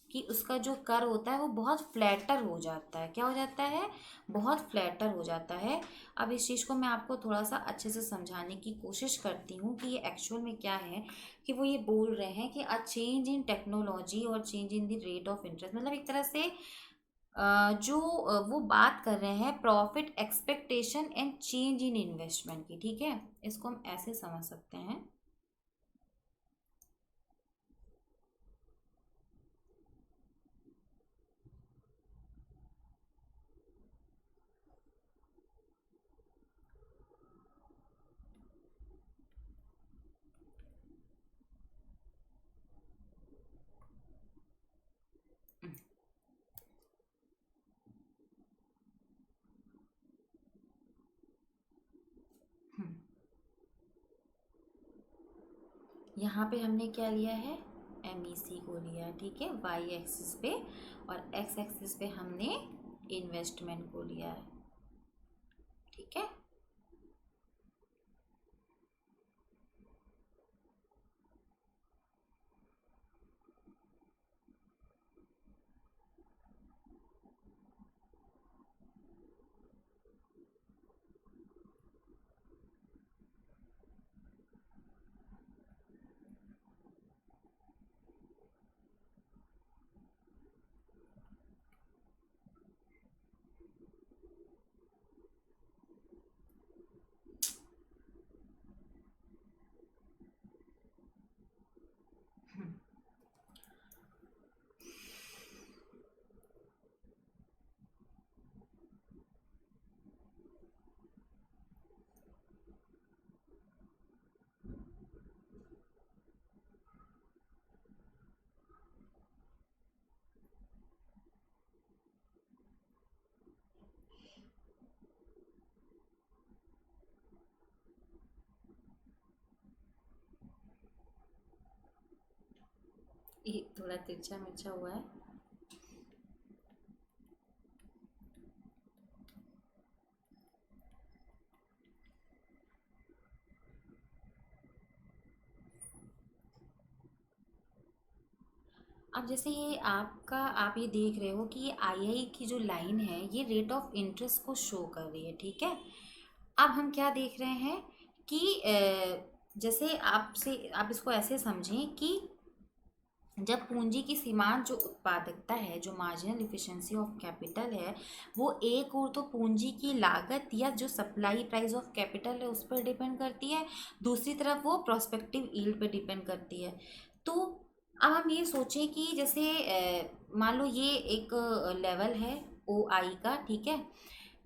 कि उसका जो कर होता है वो बहुत फ्लैटर हो जाता है, क्या हो जाता है, बहुत फ्लैटर हो जाता है। अब इस चीज़ को मैं आपको थोड़ा सा अच्छे से समझाने की कोशिश करती हूँ कि ये एक्चुअल में क्या है। कि वो ये बोल रहे हैं कि अ चेंज इन टेक्नोलॉजी और change in the rate of interest, मतलब एक तरह से वो बात कर रहे हैं profit expectation and change in investment की, ठीक है। इसको हम ऐसे समझ सकते हैं। यहाँ पे हमने क्या लिया है, MEC को लिया है, ठीक है, वाई एक्सिस पे, और एक्स एक्सिस पे हमने इन्वेस्टमेंट को लिया है, ठीक है। ये थोड़ा तिरछा मिर्चा हुआ है। अब जैसे ये आपका, आप ये देख रहे हो कि ये आई की जो लाइन है ये रेट ऑफ इंटरेस्ट को शो कर रही है, ठीक है। अब हम क्या देख रहे हैं कि जैसे आपसे, आप इसको ऐसे समझें कि जब पूंजी की सीमांत जो उत्पादकता है, जो मार्जिनल इफिशिएंसी ऑफ कैपिटल है, वो एक और तो पूंजी की लागत या जो सप्लाई प्राइस ऑफ कैपिटल है उस पर डिपेंड करती है, दूसरी तरफ वो प्रोस्पेक्टिव यील्ड पे डिपेंड करती है। तो अब हम ये सोचें कि जैसे मान लो ये एक लेवल है ओ आई का, ठीक है,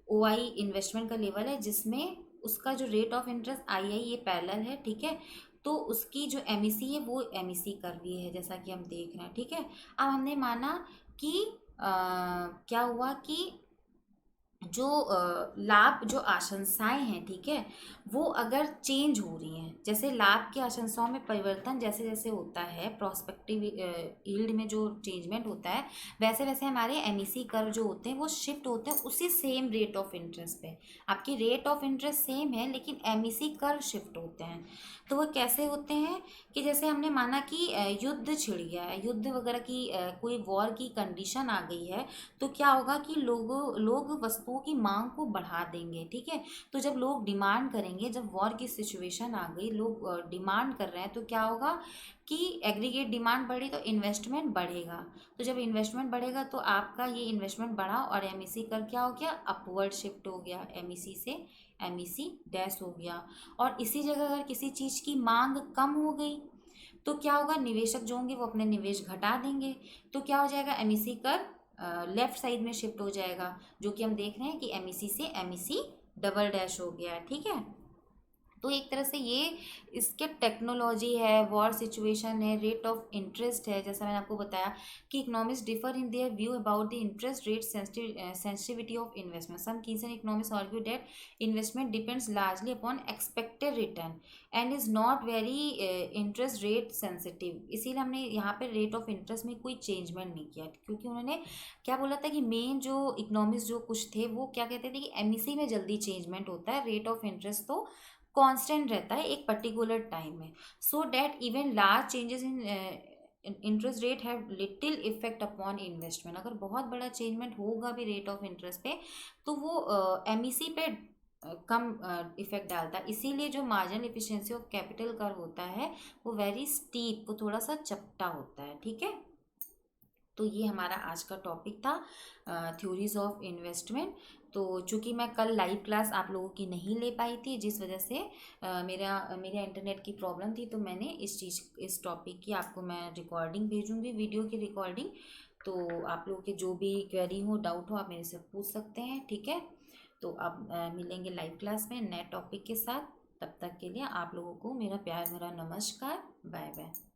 ओ आई इन्वेस्टमेंट का लेवल है जिसमें उसका जो रेट ऑफ इंटरेस्ट आई आई ये पैरेलल है, ठीक है। तो उसकी जो एम ई सी है वो एम ई सी कर्व है, जैसा कि हम देख रहे हैं, ठीक है। अब हमने माना कि क्या हुआ कि जो लाभ जो आशंसाएं हैं, ठीक है, वो अगर चेंज हो रही हैं, जैसे लाभ की आशंसाओं में परिवर्तन जैसे जैसे होता है, प्रोस्पेक्टिव यील्ड में जो चेंजमेंट होता है, वैसे वैसे हमारे एमईसी कर्व जो होते हैं वो शिफ्ट होते हैं उसी सेम रेट ऑफ इंटरेस्ट पे। आपकी रेट ऑफ इंटरेस्ट सेम है लेकिन एमईसी कर्व शिफ्ट होते हैं। तो वो कैसे होते हैं कि जैसे हमने माना कि युद्ध छिड़ गया है, युद्ध वगैरह की कोई वॉर की कंडीशन आ गई है, तो क्या होगा कि लोग वस्तुओं की मांग को बढ़ा देंगे, ठीक है। तो जब लोग डिमांड करेंगे, जब वॉर की सिचुएशन आ गई, लोग डिमांड कर रहे हैं, तो क्या होगा कि एग्रीगेट डिमांड बढ़ी तो इन्वेस्टमेंट बढ़ेगा। तो जब इन्वेस्टमेंट बढ़ेगा तो आपका ये इन्वेस्टमेंट बढ़ा और एमईसी कर क्या हो गया, अपवर्ड शिफ्ट हो गया, एमईसी से एमईसी डैश हो गया। और इसी जगह अगर किसी चीज़ की मांग कम हो गई तो क्या होगा, निवेशक जो होंगे वो अपने निवेश घटा देंगे, तो क्या हो जाएगा, एमईसी कर लेफ्ट साइड में शिफ्ट हो जाएगा, जो कि हम देख रहे हैं कि एमईसी से एमईसी डबल डैश हो गया है, ठीक है। तो एक तरह से ये इसके टेक्नोलॉजी है, वॉर सिचुएशन है, रेट ऑफ इंटरेस्ट है, जैसा मैंने आपको बताया कि economics differ in their view about the interest rate sensitivity of investment. Some Keynes and economics argue that investment depends largely upon expected return and is not very interest rate sensitive. इसीलिए हमने यहाँ पे रेट ऑफ इंटरेस्ट में कोई चेंजमेंट नहीं किया, क्योंकि उन्होंने क्या बोला था कि मेन जो इकोनॉमिक्स जो कुछ थे वो क्या कहते थे कि एमईसी में जल्दी चेंजमेंट होता है, रेट ऑफ इंटरेस्ट तो कांस्टेंट रहता है एक पर्टिकुलर टाइम में। So that even large changes in interest rate have little effect upon investment. अगर बहुत बड़ा चेंजमेंट होगा भी रेट ऑफ इंटरेस्ट पे तो वो एमईसी पे कम इफेक्ट डालता है। इसीलिए जो marginal efficiency of capital curve होता है वो वेरी स्टीप, वो थोड़ा सा चपटा होता है, ठीक है। तो ये हमारा आज का टॉपिक था, थ्योरीज ऑफ इन्वेस्टमेंट। तो चूँकि मैं कल लाइव क्लास आप लोगों की नहीं ले पाई थी, जिस वजह से मेरा इंटरनेट की प्रॉब्लम थी, तो मैंने इस टॉपिक की आपको मैं रिकॉर्डिंग भेजूँगी, वीडियो की रिकॉर्डिंग। तो आप लोगों के जो भी क्वेरी हो, डाउट हो, आप मेरे से पूछ सकते हैं, ठीक है। तो अब मिलेंगे लाइव क्लास में नए टॉपिक के साथ। तब तक के लिए आप लोगों को मेरा प्यार भरा नमस्कार, बाय बाय।